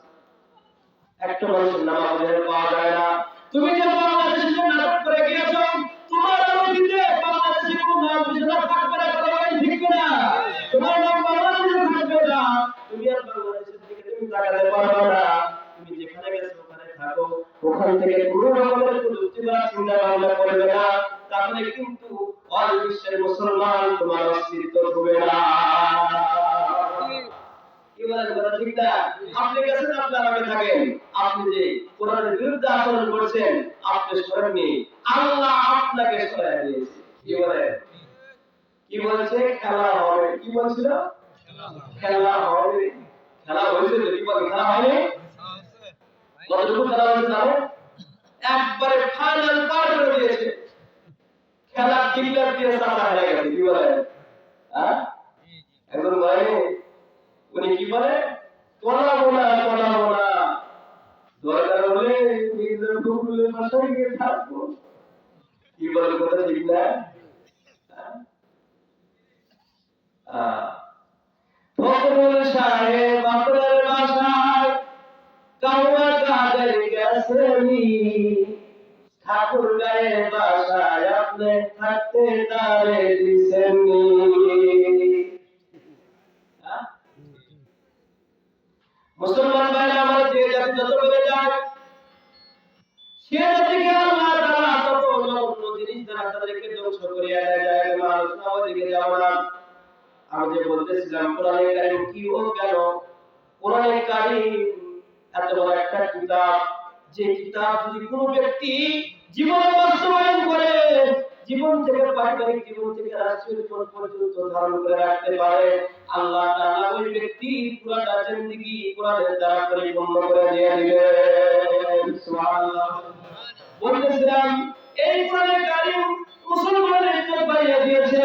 Speaker 1: একটা মানুষের নাম আমাদের পাওয়া যায় না। তুমি যে বাংলাদেশে নাটক করে গিয়েছো, তোমার অতীতে বাংলাদেশে কোনো নাম ঘোষণা থাকবে না। কথা বলেন ঠিক কিনা? তোমার নাম বাংলাদেশে থাকবে না, তুমি আর বাংলাদেশের দিকে তুমি তাকাতে পারবে না। তুমি যেখানে গেছো ওখানে থাকো, ওখান থেকে কোনো রকমের কোনো চিন্তা ভাবনা করবে না, তাহলে কিন্তু অল বিশ্বের মুসলমান তোমার অস্তিত্ব হবে না। আপনি গেছেন, আপনার আগে থাকেন, আপনি যে কোরআনের বিরুদ্ধে আচরণ করছেন, আপনি সরেননি, আল্লাহ আপনাকে সরায় দিয়েছে। কি বলে? কি বলছে? খেলা হবে। কি বলছিল? খেলা হবে। খেলা হয়েছে তো? কি বলে? খেলা হয়নি? কতটুকু খেলা হয়েছে জানো? একবারে ফাইনাল পার করে দিয়েছে। খেলা ডিক্লেয়ার দিয়ে সারা হয়ে গেছে। কি বলে? হ্যাঁ, একদম বলে। উনি কি বলে? পড়াবো না, পড়াবো না, দরকার হলে নিজের বকুলের বাসায় গিয়ে থাকবো। কি বলে? কথা ঠিক না? ফখরুল সাহেব আপনার বাসায় কাউয়া কাদের গেছেনি, ঠাকুর গায়ের বাসায় আপনি থাকতে তারে দিছেননি। মুসলমান ভাইরা আমার, যে জাতি যত বেড়ে যায়, সে জাতিকে আল্লাহ তাআলা তত অন্য জিনিস দ্বারা তাদেরকে ধ্বংস করিয়া দেয়। আলোচনা ওইদিকে যাব না। আমি যে বলতেছিলাম কোরআনে কারীম কি ও কেন? কোরআনে কারীম এত বড় একটা কিতাব, যে কিতাব যদি কোনো ব্যক্তি জীবনে বাস্তবায়ন করে, জীবন থেকে পারিবারিক জীবন থেকে রাষ্ট্রীয় জীবন পর্যন্ত ধারণ করে রাখতে পারে, আল্লাহ তাআলা ওই ব্যক্তির পুরোটা জিন্দেগি কোরআনের দ্বারা পরিপূর্ণ করে দিয়ে দিবেন। সুবহানাল্লাহ। বলতেছিলাম এই কোরআনে কারীম মুসলমানের ইজ্জত বাড়িয়ে দিয়েছে,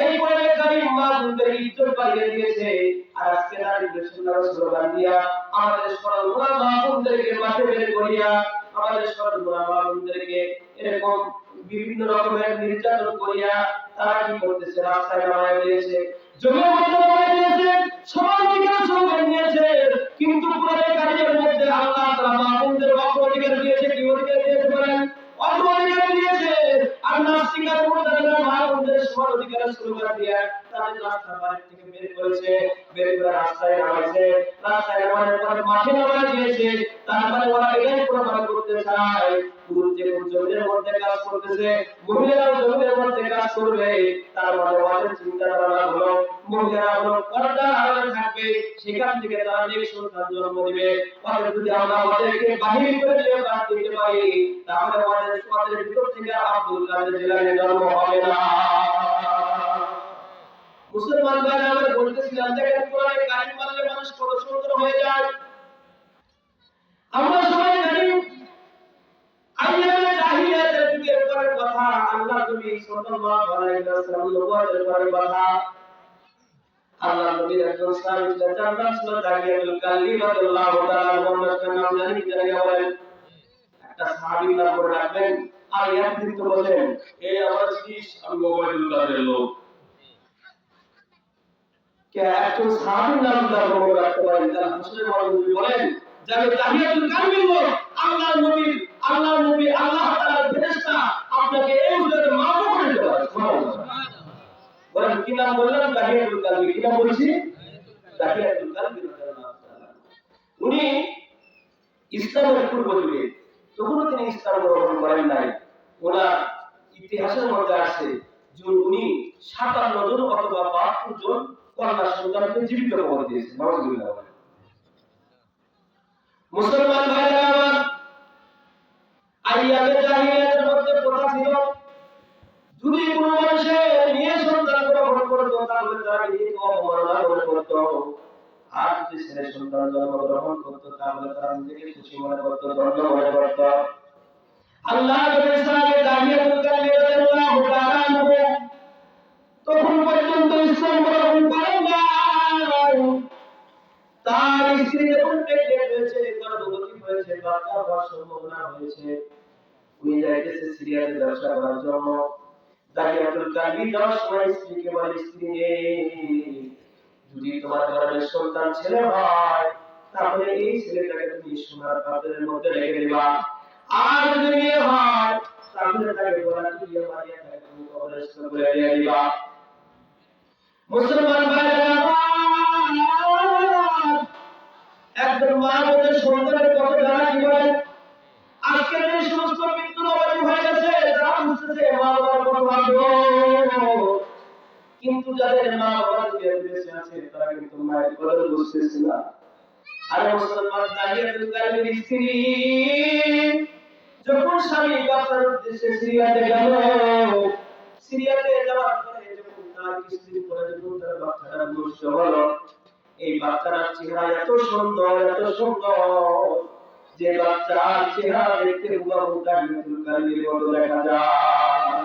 Speaker 1: এই কোরআনে কারীম মা বোনদের ইজ্জত বাড়িয়ে দিয়েছে। আর আজকে নারী সুন্দর স্লোগান দিয়া আমাদের সরলমা মা বোনদেরকে মাঠে বের করিয়া আমাদের সরলমা মা বোনদেরকে এরকম বিভিন্ন রকমের নির্যাতন করিয়া তারা কি করতেছে, রাস্তায় নামায় দিয়েছে, জমির মধ্যে নামায় দিয়েছে, সবার অধিকার স্লোগান নিয়েছে। কিন্তু কোরআনে কারীমের মধ্যে আল্লাহ তাআলা মা বোনদের অধিকার দিয়েছে, কি অধিকার দিয়েছে বলেন? অধিকার দিয়েছে। আর নাস্তিকরা মুরতাদিরা মা বোনদের সবার অধিকারের স্লোগান দিয়ে তাদের রাস্তা বাড়ি থেকে বের করেছে, বের করে রাস্তায় নামাইছে, রাস্তায় নামানোর পরে মাঠে নামায় দিয়েছে। তারপরে ওরা এটাই প্রমাণ করতে চায় পুরুষ যে জমির মধ্যে কাজ করতেছে, মহিলারাও জমির মধ্যে কাজ করবে। তার মানে ওদের চিন্তাধারা হলো মহিলারা হলো পর্দার আড়ালে থাকবে, সেখান থেকে তারা নেক সন্তান জন্ম দিবে। তাহলে যদি আমরা ওদেরকে বাহির করে দিয়ে কাজ দিতে পারি, তাহলে ওদের ভিতর থেকে আব্দুল কাদের জিলানী জন্ম হবে না। মুসলমান ভাইরা আমরা বলতেছিলাম দেখেন কোরআনে কারীম মানলে মানুষ কত সুন্দর হয়ে যায়। আমরা সবাই জানি আইয়ামে জাহিলিয়াতের যুগের পরের কথা, আল্লাহ নবী সাল্লাল্লাহু আলাইহি ওয়াসাল্লাম নবুয়তের পরের কথা। আল্লাহ নবীর একজন সাহাবী ছিলেন, যার নাম ছিল দাহিয়াতুল কালবি রাদিয়াল্লাহু তাআলা আনহু। নাম জানি কি জানি বলেন? একটা সাহাবীর নাম করে রাখবেন আর একদিন তো বলেন এই আমার শীষ আমি ওবায়দুল কাদের লোক। কে একজন সাহাবীর নাম তার মনে রাখতে পারেন? তার হাসরের মাঝে বলেন যে আমি দাহিয়াতুল কালবির লোক, আল্লাহ নবী আল্লাহ তাআলার ফেরেশতা আপনাকে এই উদ্দেশ্যে মাফ করে দেবে। সুবহানাল্লাহ। বলেন কি নাম বললাম? দাহিয়াতুল কালবি। কি নাম বলছি? দাহিয়াতুল কালবি রাদিয়াল্লাহু তাআলা। উনি ইসলামের পূর্ব যুগে তখনও তিনি ইসলাম গ্রহণ করেন নাই। ওনার ইতিহাসের মধ্যে আছে যে উনি ৫৭ জন অথবা ৭২ জন কন্যা সন্তানকে জীবিত করে দিয়েছেন। নাউযুবিল্লাহ। মুসলমান ভাইরা আমার, আইয়ামে জাহিলিয়াতের মধ্যে কথা ছিল যদি কোনো মানুষের নিয়ে সন্তান গ্রহণ করতো তাহলে তারা নিজেকে অবমাননা মনে করতো, আর যদি ছেলে সন্তান জন্মগ্রহণ করতো তাহলে তারা নিজেকে খুশি মনে করতো, ধন্য মনে করতো। আল্লাহ নবী সাল্লাল্লাহু রাদিয়াল্লাহু তাআলা আনহু তখন পর্যন্ত ইসলাম গ্রহণ করেন নাই। তার স্ত্রী যখন প্রেগন্যান্ট হয়েছে, গর্ভবতী হয়েছে, বাচ্চা হওয়ার সম্ভাবনা হয়েছে, উনি যাইতেছে সিরিয়াতে ব্যবসা করার জন্য। দাহিয়াতুল কালবি যাওয়ার সময় স্ত্রীকে বলে, স্ত্রী যদি তোমার ঘরে সন্তান ছেলে হয় তাহলে এই ছেলেটাকে তুমি সোনার পাত্রের মধ্যে রেখে দিবা, আর যদি মেয়ে হয় তাহলে তাকে বলা দিয়ে মারিয়া তাকে তুমি কবরস্থ করে দিয়ে দিবা। মুসলমান ভাইরা একজন মা বোনের সন্তানের কত জানা কি বলে? আজকে যে সমস্ত মৃত্যু নবায়ন হয়ে গেছে তারা বুঝতেছে মা বাবার কত ভাগ্য, কিন্তু যাদের মা বাবা বেঁচে আছে তারা কিন্তু মায়ের কদর বুঝতেছে না। আর মুসলমান দাহিয়াতুল কালবির স্ত্রী যখন স্বামী বাচ্চার উদ্দেশ্যে সিরিয়াতে গেল, সিরিয়াতে যাওয়ার পরে যখন তার কিছুদিন পরে যখন তার বাচ্চাটা নষ্ট হলো, এই বাচ্চাটার চেহারা এত সুন্দর যে বাচ্চার চেহারা দেখতে হুবহু দাহিয়াতুল কালবির মতো দেখা যায়।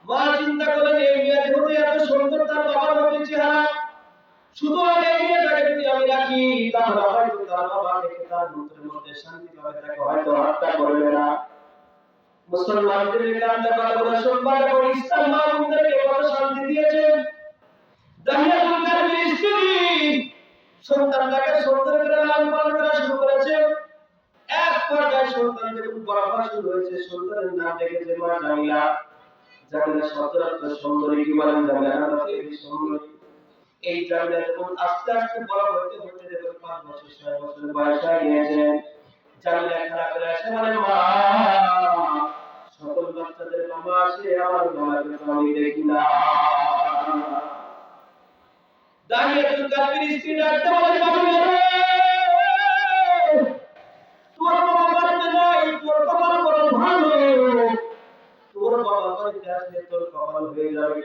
Speaker 1: মা চিন্তা করলেন এই মেয়ের হতে এত সুন্দর তার বাবার মতো চেহারা, শুধু এই মেয়েটাকে যদি আমি রাখি তাহলে হয়তো তার বাবা থেকে তার মনের মধ্যে শান্তি পাবে, তাকে হয়তো হত্যা করবে না। মুসলমানদের কান্দা কথা শুনবার পর ইসলাম মা বোনদেরকে কত শান্তি দিয়েছেন। দাহিয়াতুল কালবির স্ত্রী সন্তানটাকে সুন্দর করে লালন পালন করা শুরু করেছে। এক পর্যায়ে সন্তান যখন বড় হওয়া শুরু হয়েছে, সন্তানের নাম রেখেছে মা জামিলা। জামিলা শব্দটা সুন্দরী, কি বলেন? জামিলা না সুন্দরী। এই জামিলা যখন আস্তে আস্তে বড় হতে যখন ৫ বছর ৬ বছর বয়স হয়ে গিয়েছে, জামিলা খারাপ করে আসে বলে, মা সকল বাচ্চাদের মামা আসে, আমার মামাকে তো আমি দেখি না। দাহিয়াতুল কালবির স্ত্রী ডাকতে বলে, তোর বাবা বাড়িতে নাই, তোর বাবার বড় ভালো, তোর বাবা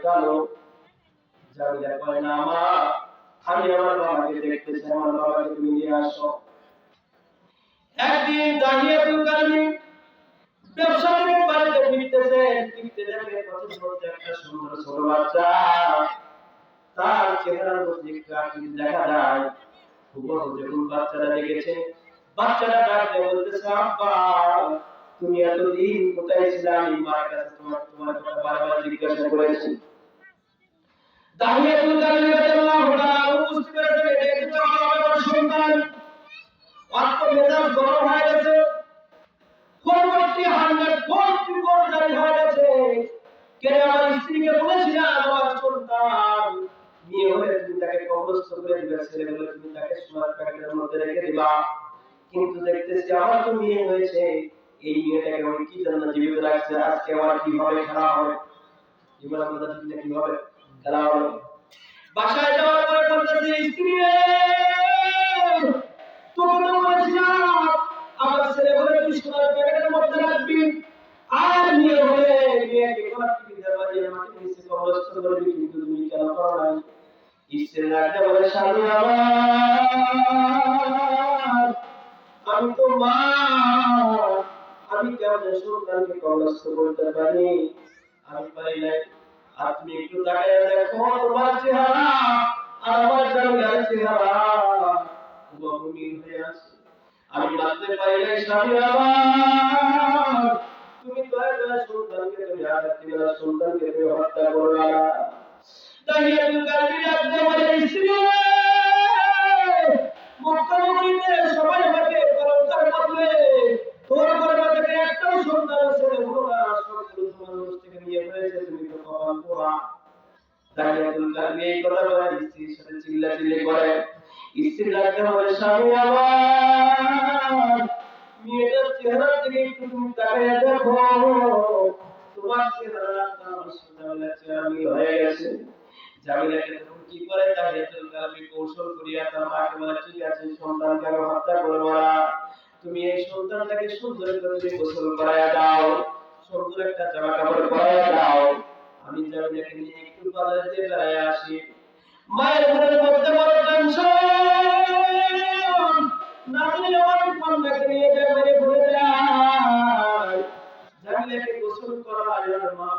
Speaker 1: কালো। জামিলা কয় না মা, আমি আমার বাবাকে দেখতে চাই, আমার বাবাকে তুমি নিয়ে আসো। একদিন দাহিয়াতুল কালবি ব্যবসা থেকে বাড়িতে ফিরতেছেন, ফিরতে দেখে পথের মধ্যে একটা সুন্দর ছোট বাচ্চা, তার চেহারার মধ্যে একটু আকৃতি দেখা যায়। হুবহু যখন বাচ্চারা দেখেছে, বাচ্চারা ডাকতে বলতেছে আব্বা, তুমি এতদিন কোথায় ছিলে? আমি মার কাছে তোমার কথা বারবার জিজ্ঞাসা করেছি। দাহিয়াতুল কালবি রাদিয়াল্লাহু তাআলা বুঝতে পেরেছেন এটা তো আমার সন্তান। আত্মমেজাজ গরম হয়ে গেছে, পরবর্তী 140 কোর জারি হয়ে গেছে। কে আমার স্ত্রীকে বলেছিলাম আমার সন্তান বিয়ে হয়ে তুমি তাকে কবরস্থ করে দিবে, ছেলে বলে তুমি তাকে সোনার প্যাকেটের মধ্যে রেখে দিবা। কিন্তু দেখতেছি আমার তো বিয়ে হয়েছে, এই মেয়েটাকে আমি কি জন্য জীবিত রাখছে? আজকে আমার কি হবে? খেলা হবে। জীবনের কথা ঠিক কি হবে? খেলা হবে। বাসায় যাওয়ার পরে বলতেছি স্ত্রী রে, তোকে তো বলেছিলাম আমার ছেলে বলে তুই সোনার প্যাকেটের মধ্যে রাখবি, আর বিয়ে হলে মেয়েকে কলাটি দিতে পারি আমাকে নিচে কবরস্থ করবি, কিন্তু তুমি কেন করো নাই? স্ত্রী রাখতে বলে স্বামী আমার, আমি তো মা, আমি কেমন সন্তানকে কবরস্থ করতে পারি? আমি পারি নাই। আর তুমি একটু তাকায় দেখো তোমার চেহারা আর আমার জামিলার চেহারা হুবহু মিল হয়ে আছে। আমি মানতে পারি নাই স্বামী আমার, তুমি দয়া করে সন্তানকে তুমি আঘাত দিবে না, সন্তানকে তুমি হত্যা করবে না। দাহিয়াতুল কালবি রাখতে বলে স্ত্রী মক্কা নগরীতে সবাই আমাকে কলঙ্কার বলবে, তোর গর্ভ থেকে একটাও সন্তান ছেলে হলো না, সবগুলো তোমার থেকে নিয়ে হয়েছে, তুমি তো কপাল পোড়া। দাহিয়াতুল কালবি এই কথা বলে স্ত্রীর সাথে চিল্লাচিল্লি করে। স্ত্রী ডাকতে বলে স্বামী আমার, মেয়েটার চেহারার দিকে একটু তুমি তাকিয়ে দেখো, তোমার চেহারা আমার জামিলার চেহারা মিল হয়ে গেছে। জামিলাকে তখন কি করে দাহিয়াতুল কালবি কৌশল করিয়া তার মাকে বলে ঠিক আছে সন্তানকে আমি হত্যা করবো না, তুমি এই সন্তানটাকে সুন্দর করে তুমি গোসল করাইয়া দাও, সুন্দর একটা জামা কাপড় পরাইয়া দাও, আমি জামিলাকে নিয়ে একটু বাজারে যেয়ে বেড়ায় আসি। মায়ের মনের মধ্যে বড় টেনশন, না দিলে আমার কন্যাকে নিয়ে মেরে ভরে যায়। জামিলাকে গোসল করায় আর মা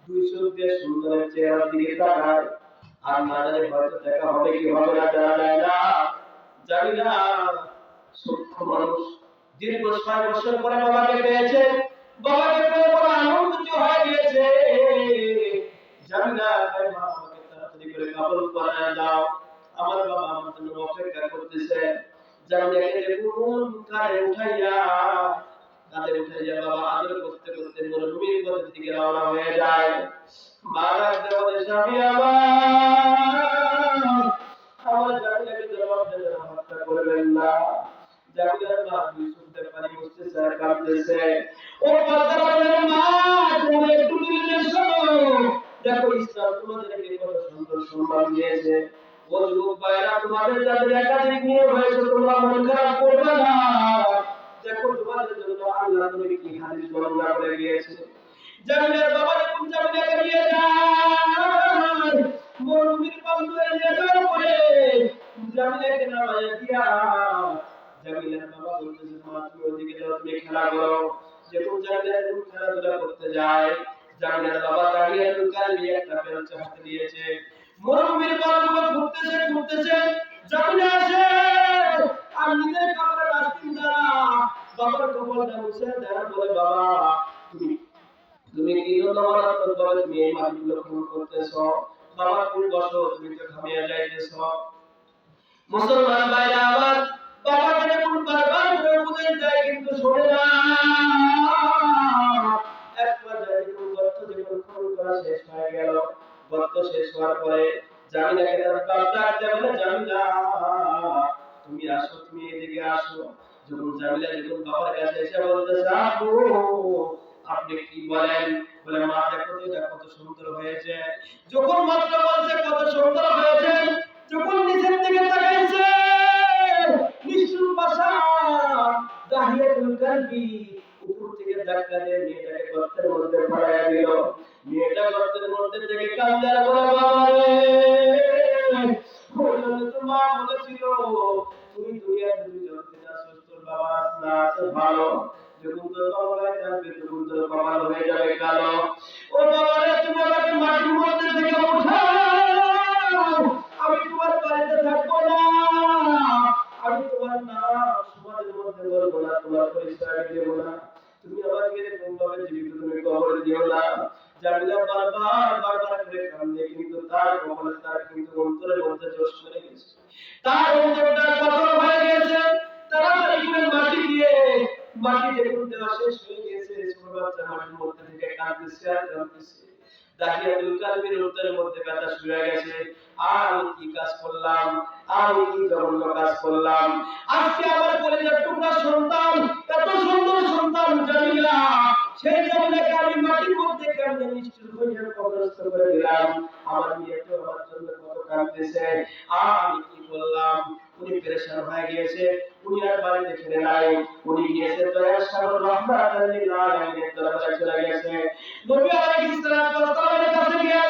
Speaker 1: দুই চোখ দিয়ে সুন্দরের চেহারার দিকে তাকায়, আর না জানে হয়তো দেখা হবে কি হবে না জানা যায় না। জামিলা সূক্ষ্ম মানুষ, দীর্ঘ 6 বছর পরে বাবাকে পেয়েছে, বাবাকে পেয়ে বড় আনন্দিত হয়ে গিয়েছে। জামিলা তাই মা আমাকে তাড়াতাড়ি করে কাপড় পরায় দাও, আমার বাবা আমার জন্য অপেক্ষা করতেছে। জামিলাকে দেখুন কাঁধে উঠাইয়া বাবা আদর করতে করতে মরুভূমির পথের দিকে রওনা হয়ে যায়। মা ডাকতে বলে স্বামী আমার জামিলাকে জবাব দেন হত্যা করবেন না। জামিলার মা দুই চোখে পানি মুছতেছে আর কাঁদতেছে। ও পাতারের মা, তুমি একটু নির্দেশ শোনো, দেখো ইসলাম তোমাদেরকে কত সুন্দর সম্মান দিয়েছে। ও যুবক ভাইরা, তোমাদের যাদের একাধিক নিয়ে হয়েছে তোমরা মন খারাপ করবে না। দেখো তোমাদের জন্য আল্লাহ নবী কি হাদিস বর্ণনা করে গিয়েছে। জামিলার বাবা যখন জামিলাকে নিয়ে যায় মরুভূমির প্রান্তরে নিয়ে যাওয়ার পরে জামিলাকে নামায় দিয়া জামিলার বাবা বলতেছে মা তুমি ওদিকে যাও, তুমি খেলা করো। যখন জামিলা খেলাধুলা করতে যায়, জামিলার বাবা দাহিয়াতুল কালবি একটা বেলচা হাতে দিয়েছে। মরুভূমির প্রান্তরে ঘুরতেছে জামিলা আসে আর নিজের কাপড়ের আস্তিন দ্বারা বাবার কপালটা মুছে দেয়, বলে বাবা তুমি কি জন্য মারাত্মকভাবে তুমি এই মাটিগুলো খুন করতেছো? বাবা তুমি বসো, তুমি তো ঘামিয়ে যাইতেছো। মুসলমান ভাইরা আমার, বাবাকে যখন বারবার করে বুঝাতে যায় কিন্তু শোনে না। এক পর্যায়ে যখন গর্ত যখন খুন করা শেষ হয়ে গেল, গর্ত শেষ হওয়ার পরে জামিলাকে তার বাপ ডাকতে বলে জামিলা তুমি আসো, তুমি এদিকে আসো। যখন জামিলা বাবার কাছে এসে বলতেছে আব্বু আপনি কি বলেন, বলে মা দেখো তো এটা কত সুন্দর হয়েছে। যখন মাত্র বলছে কত সুন্দর হয়েছে, যখন নিচের দিকে তাকাইছে নিষ্ঠুর ভাষা দাহিয়াতুল কালবি উপর থেকে ধাক্কা দিয়ে মেয়েটাকে গর্তের মধ্যে পড়াইয়া দিল। মেয়েটা গর্তের মধ্যে থেকে কাঁদতে তুমি দুনিয়ার দুই জগতে আছো, তোর বাবা না আছে ভালো, যখন তোর বাবা যাবে তখন তোর বাবা হয়ে যাবে কালো। ও বাবা রে, তুমি আমাকে মাটির মধ্যে থেকে উঠাও, আমি তোমার বাড়িতে থাকবো না, আমি তোমার নাম সমাজের মধ্যে বলবো না, তোমার পরিচয় দেব না, তুমি আমাকে এরকম ভাবে জীবিত তুমি কবরে দিও না। জামিলা বারবার করে কান্দে, কিন্তু তার কপালে, তার কিন্তু অন্তরের মধ্যে জোশ করে গেছে, তার অন্তরটা কঠোর হয়ে গেছে। তাড়াতাড়ি করে মাটি দিয়ে, মাটি যখন দেওয়া শেষ হয়ে গেছে, ছোট বাচ্চা মাটির মধ্যে থেকে কাঁদতেছে আর কাঁদতেছে। দাহিয়াতুল কালবির অন্তরের মধ্যে ব্যথা শুরু হয়ে গেছে। আমি কি কাজ করলাম, আমি কি জঘন্য কাজ করলাম, আজকে আমার কলিজার টুকরা সন্তান, এত সুন্দর সন্তান জামিলা, সেই জামিলাকে আমি মাটির মধ্যে কেমনে নিষ্ঠুর হয়ে কবরস্থ করে দিলাম। আমার মেয়ে তো আমার জন্য কত কাঁদতেছে, আমি কি করলাম। উনি পেরেশান হয়ে গিয়েছে, উনি আর বাড়িতে ফিরে নাই, উনি গিয়েছে দয়ার সাগর রহমাতুল লিল আলামিনের দরবারে চলে গেছে। নবী আলাইহিস সালামের কাছে গিয়ে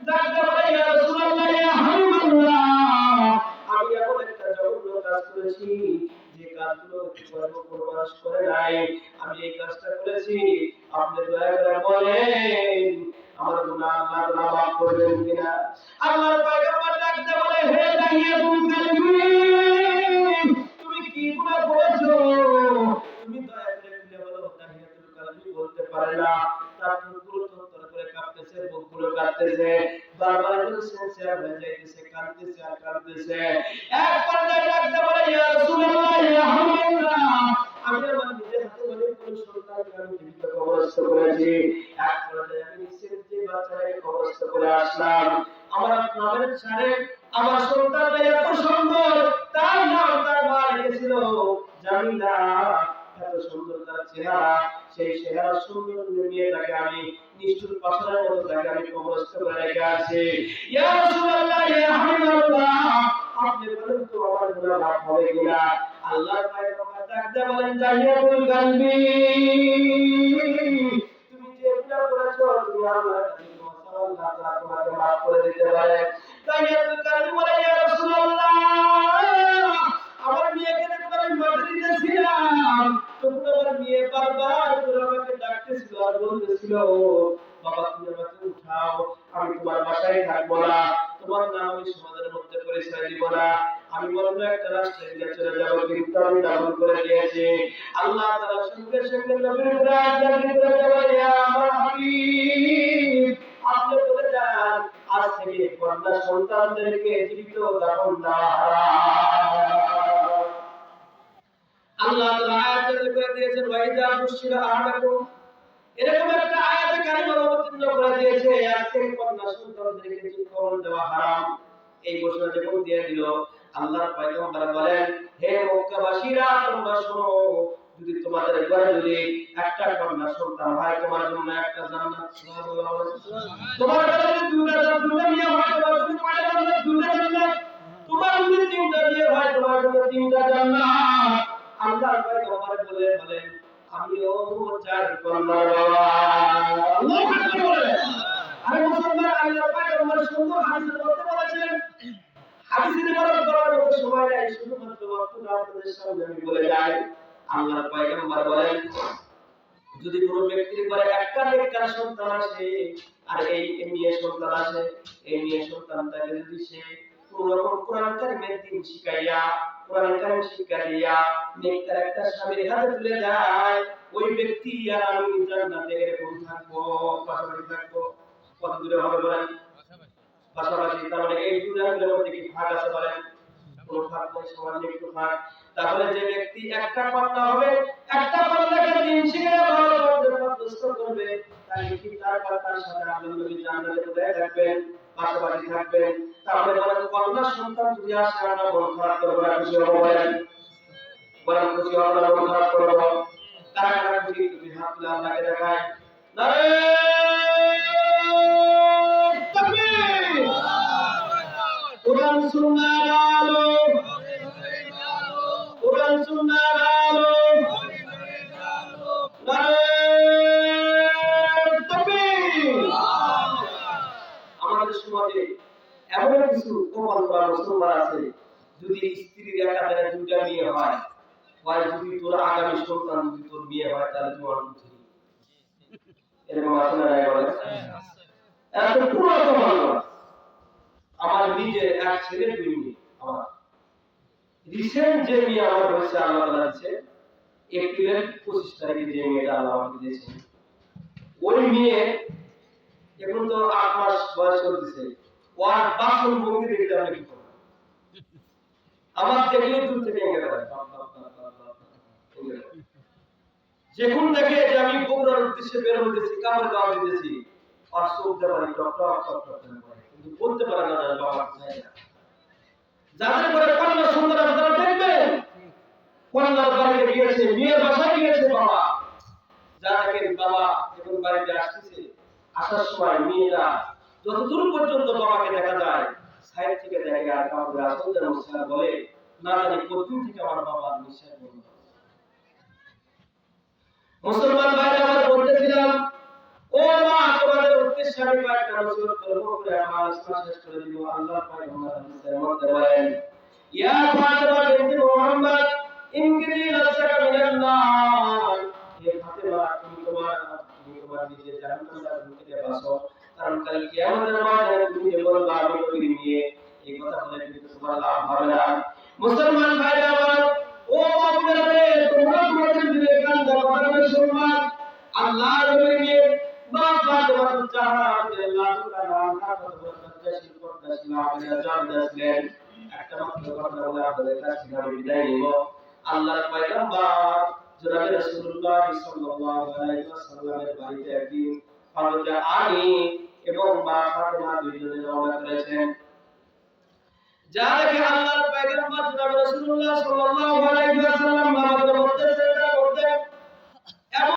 Speaker 1: ডাকতে বলে, ইয়া রাসূলুল্লাহ, ইয়া হাবিবাল্লাহ, আমি এমন একটা জঘন্য কাজ করেছি যে কাজগুলো কোনো মানুষ করে নাই, আমি এই কাজটা করেছি, আপনি দয়া করে বলেন আমার গুনাহ আল্লাহ তাআলা মাফ করবেন কিনা। আল্লাহর পয়গম্বর ডাকতে বলে, হে দাহিয়াতুল কালবি, তুমি কি গুনাহ করেছো, তুমি দয়া করে খুলে বলো। দাহিয়াতুল কালবি বলতে পারে না, তার মুখগুলো থরথর করে কাঁপতেছে, বুকগুলো কাঁপতেছে, বারবার করে সেন্সিয়ার হয়ে যাইতেছে, কাঁদতেছে আর কাঁদতেছে। এক পর্যায়ে ডাকতে বলে, ইয়া রাসূলুল্লাহ, ইয়া হাবিবাল্লাহ, আমি আমার নিজের হাতে অনেক কোন সন্তানকে আমি জীবিত কবরস্থ করেছি। এক পর্যায়ে আমি নিশ্চিত যে বাচ্চাটাকে কবরস্থ করে আসলাম, আমার নামের ছাড়ে আমার সন্তানটা এত সুন্দর, তার নাম তার মা রেখেছিল জামিলা, এত সুন্দর তার চেহারা, সেই চেহারা সুন্দর মেয়েটাকে আমি নিষ্ঠুর পাথরের মতো তাকে আমি কবরস্থ করে রেখে আছি। ইয়া রাসূলুল্লাহ, ইয়া হাবিবাল্লাহ, আপনি বলেন তো আমার গুনাহ মাফ হবে কিনা। আল্লাহর পয়গম্বর ডাকতে বলেন, দাহিয়াতুল কালবি, তুমি যে গুনাহ করেছো, তুমি আল্লাহর কাছে আল্লাহ তাআলা তোমাকে মাফ করে দিতে পারে। দাহিয়াতুল কালবি বলে, ইয়া রাসূলুল্লাহ, আমার মেয়েকে যখন আমি মাটি দিতেছিলাম, তখন আমার মেয়ে বারবার করে আমাকে ডাকতেছিল আর বলতেছিল, বাবা তুমি আমাকে উঠাও, আমি তোমার বাসায় থাকবো না, তোমার নাম আমি সমাজের মধ্যে পরিচয় দিব না, আমি বলবো একটা রাস্তায় দিয়ে চলে যাবো, কিন্তু আমি দাবন করে দিয়েছি। আল্লাহ তাআলা সঙ্গে সঙ্গে নবীর উপরে আয়াত নাযিল করে দেন, ইয়া আমার হাবিব, আপনি বলে যান আজ থেকে কন্যা সন্তানদেরকে জীবিত দাফন দেওয়া হারাম। আল্লাহ তাআলা আয়াত নাযিল করে দিয়েছেন, ওয়াইদা বুশিরা আহাদাকুম, এরকম একটা আয়াতে কারিমা অবতীর্ণ করে দিয়েছে, আজকে কন্যা সন্তানদেরকে জীবন দেওয়া হারাম। এই ঘোষণা যখন দিয়ে দিল, আল্লাহর পয়গম্বর বলেন, হে মক্কাবাসীরা, তোমরা শোনো, যদি তোমাদের ঘরে যদি একটা কন্যা সন্তান হয়, তোমার জন্য একটা জান্নাত, তোমার ঘরে যদি দুইটা মেয়ে হয়, তোমার জন্য কয়টা জান্নাত? দুইটা জান্নাত। তোমার যদি তিনটা মেয়ে হয়, তোমার জন্য তিনটা জান্নাত। আল্লাহর পয়গম্বর বলেন, আমিও চার কন্যা বাবা। আল্লাহু আকবার বলেন। আর মুসলমান, আল্লাহর পয়গম্বর সুন্দর হাদিসের মধ্যে বলেছেন, হাদিসের ইবারত করার মতো সময় নাই, শুধুমাত্র ওয়াক্তটা আপনাদের সামনে আমি বলে যাই। আল্লাহর পয়গম্বর বলেন, যদি কোনো ব্যক্তির ঘরে একটা নেককার সন্তান আসে আর এই মেয়ে সন্তান আসে, এই মেয়ে সন্তানটাকে যদি সে কোন রকম কোরআন কারিমের দিন শিখাইয়া, কোরআন কারিম শিক্ষা দিয়া নেককার একটা স্বামীর হাতে তুলে যায়, ওই ব্যক্তি আর আমি জান্নাতে এরকম থাকবো, পাশাপাশি থাকবো। কত দূরে হবে বলেন? পাশাপাশি। তার মানে এই দুনিয়ার মধ্যে কি ভাগ আছে বলেন? কোন ভাগ নেই, সামান্য একটু ভাগ। তাহলে যে ব্যক্তি একটা কন্যা হবে, একটা কন্যাকে দিন শিখে ভালো মধ্যস্থ করবে, তাহলে কি তার কন্যার সাথে আল্লাহ নবী জান্নাতে কোথায় থাকবেন? পাশাপাশি থাকবেন। তাহলে বলেন, কন্যা সন্তান যদি আসে, আমরা মন খারাপ করবো না, খুশি হবো বলেন? বলেন, খুশি হবো না, মন খারাপ করবো? কারা কারা খুশি? তুমি হাত তুলে আল্লাহকে দেখায়, কোরআন সুন্নাহর আলো, কোরআন সুন্নাহর আলো, আমাদের সমাজে এমন কিছু কপাল করা মুসলমান আছে, যদি স্ত্রীর একাধারে দুইটা মেয়ে হয়, হয় যদি তোর আগামী সন্তান যদি তোর বিয়ে হয় তাহলে তুই অনেক খুশি। এরকম আছে না নাই বলে? এত পুরো ভালো। আমার নিজের এক ছেলে দুই মেয়ে। আমার রিসেন্ট যে মেয়ে আমার হয়েছে আল্লাহ তাআলা দিয়েছে, এপ্রিলের 25 তারিখে যে মেয়েটা আল্লাহ আমাকে দিয়েছে, ওই মেয়ে এখন তো 8 মাস বয়স চলতেছে। ওর বাসন ভঙ্গি দেখতে আমি কি করব? আমার দেখলে দূর থেকে এগিয়ে যাবে। যখন দেখে যে আমি বগুড়ার উদ্দেশ্যে বের হতেছি, কামড় গাওয়া দিতেছি, আর চোখ দেওয়ার টক টক টক টক করে, কিন্তু বলতে পারে না যে বাবা কোথায় না। যাদের করে কন্যা সুন্দর আপনারা দেখবেন, কন্যার বাড়িতে গিয়েছে, মেয়ের বাসায় গিয়েছে বাবা, যা দেখেন বাবা যখন বাড়িতে আসতেছে, আসার সময় মেয়েরা যতদূর পর্যন্ত বাবাকে দেখা যায় সাইড থেকে দেখে আর কাউকে আসল যেন স্যার বলে না জানি কতদিন থেকে আমার বাবা নিঃশ্বাস বন্ধ। মুসলমান ভাইরা আমরা বলতেছিলাম, ও মা তোমাদের উদ্দেশ্যে আমি কয়েকটা নসিহত করব, করে আমার ইসলাম শেষ করে দিব। আল্লাহ পয়গম্বর হাদিসের মধ্যে বলেন, ইয়া ফাতিমা বিনতে মুহাম্মদ ইনকিরি নাফসাকা মিনান নার, হে ফাতিমা তুমি তোমার নিজের জাহান্নাম থেকে বাঁচো, কারণ কাল কিয়ামতের মাঠে তুমি যে বলবা আমি নবীর নিয়ে, এই কথা বলে কিন্তু তোমার লাভ হবে না। মুসলমান ভাইরা আমার, ও আপনারে তোমরা তোমাদের দিলে কান দাও, কথা শুনবা। আল্লাহ নবীর নিয়ে মা ফাতিমা জাহরা রাদিয়াল্লাহু তাআলা আনহা পর্দাশীল আপনারা জানতেছিলেন। একটা মাত্র কথা বলে আপনাদের কাছে আমি বিদায় নিব। আল্লাহর পয়গম্বর জনাবে রাসূলুল্লাহ সাল্লাল্লাহু আলাইহি ওয়াসাল্লামের বাড়িতে একদিন হযরত আলী এবং মা ফাতিমা দুইজনে রওনা করেছেন। যা দেখে আল্লাহর পয়গম্বর জনাবে রাসূলুল্লাহ সাল্লাল্লাহু আলাইহি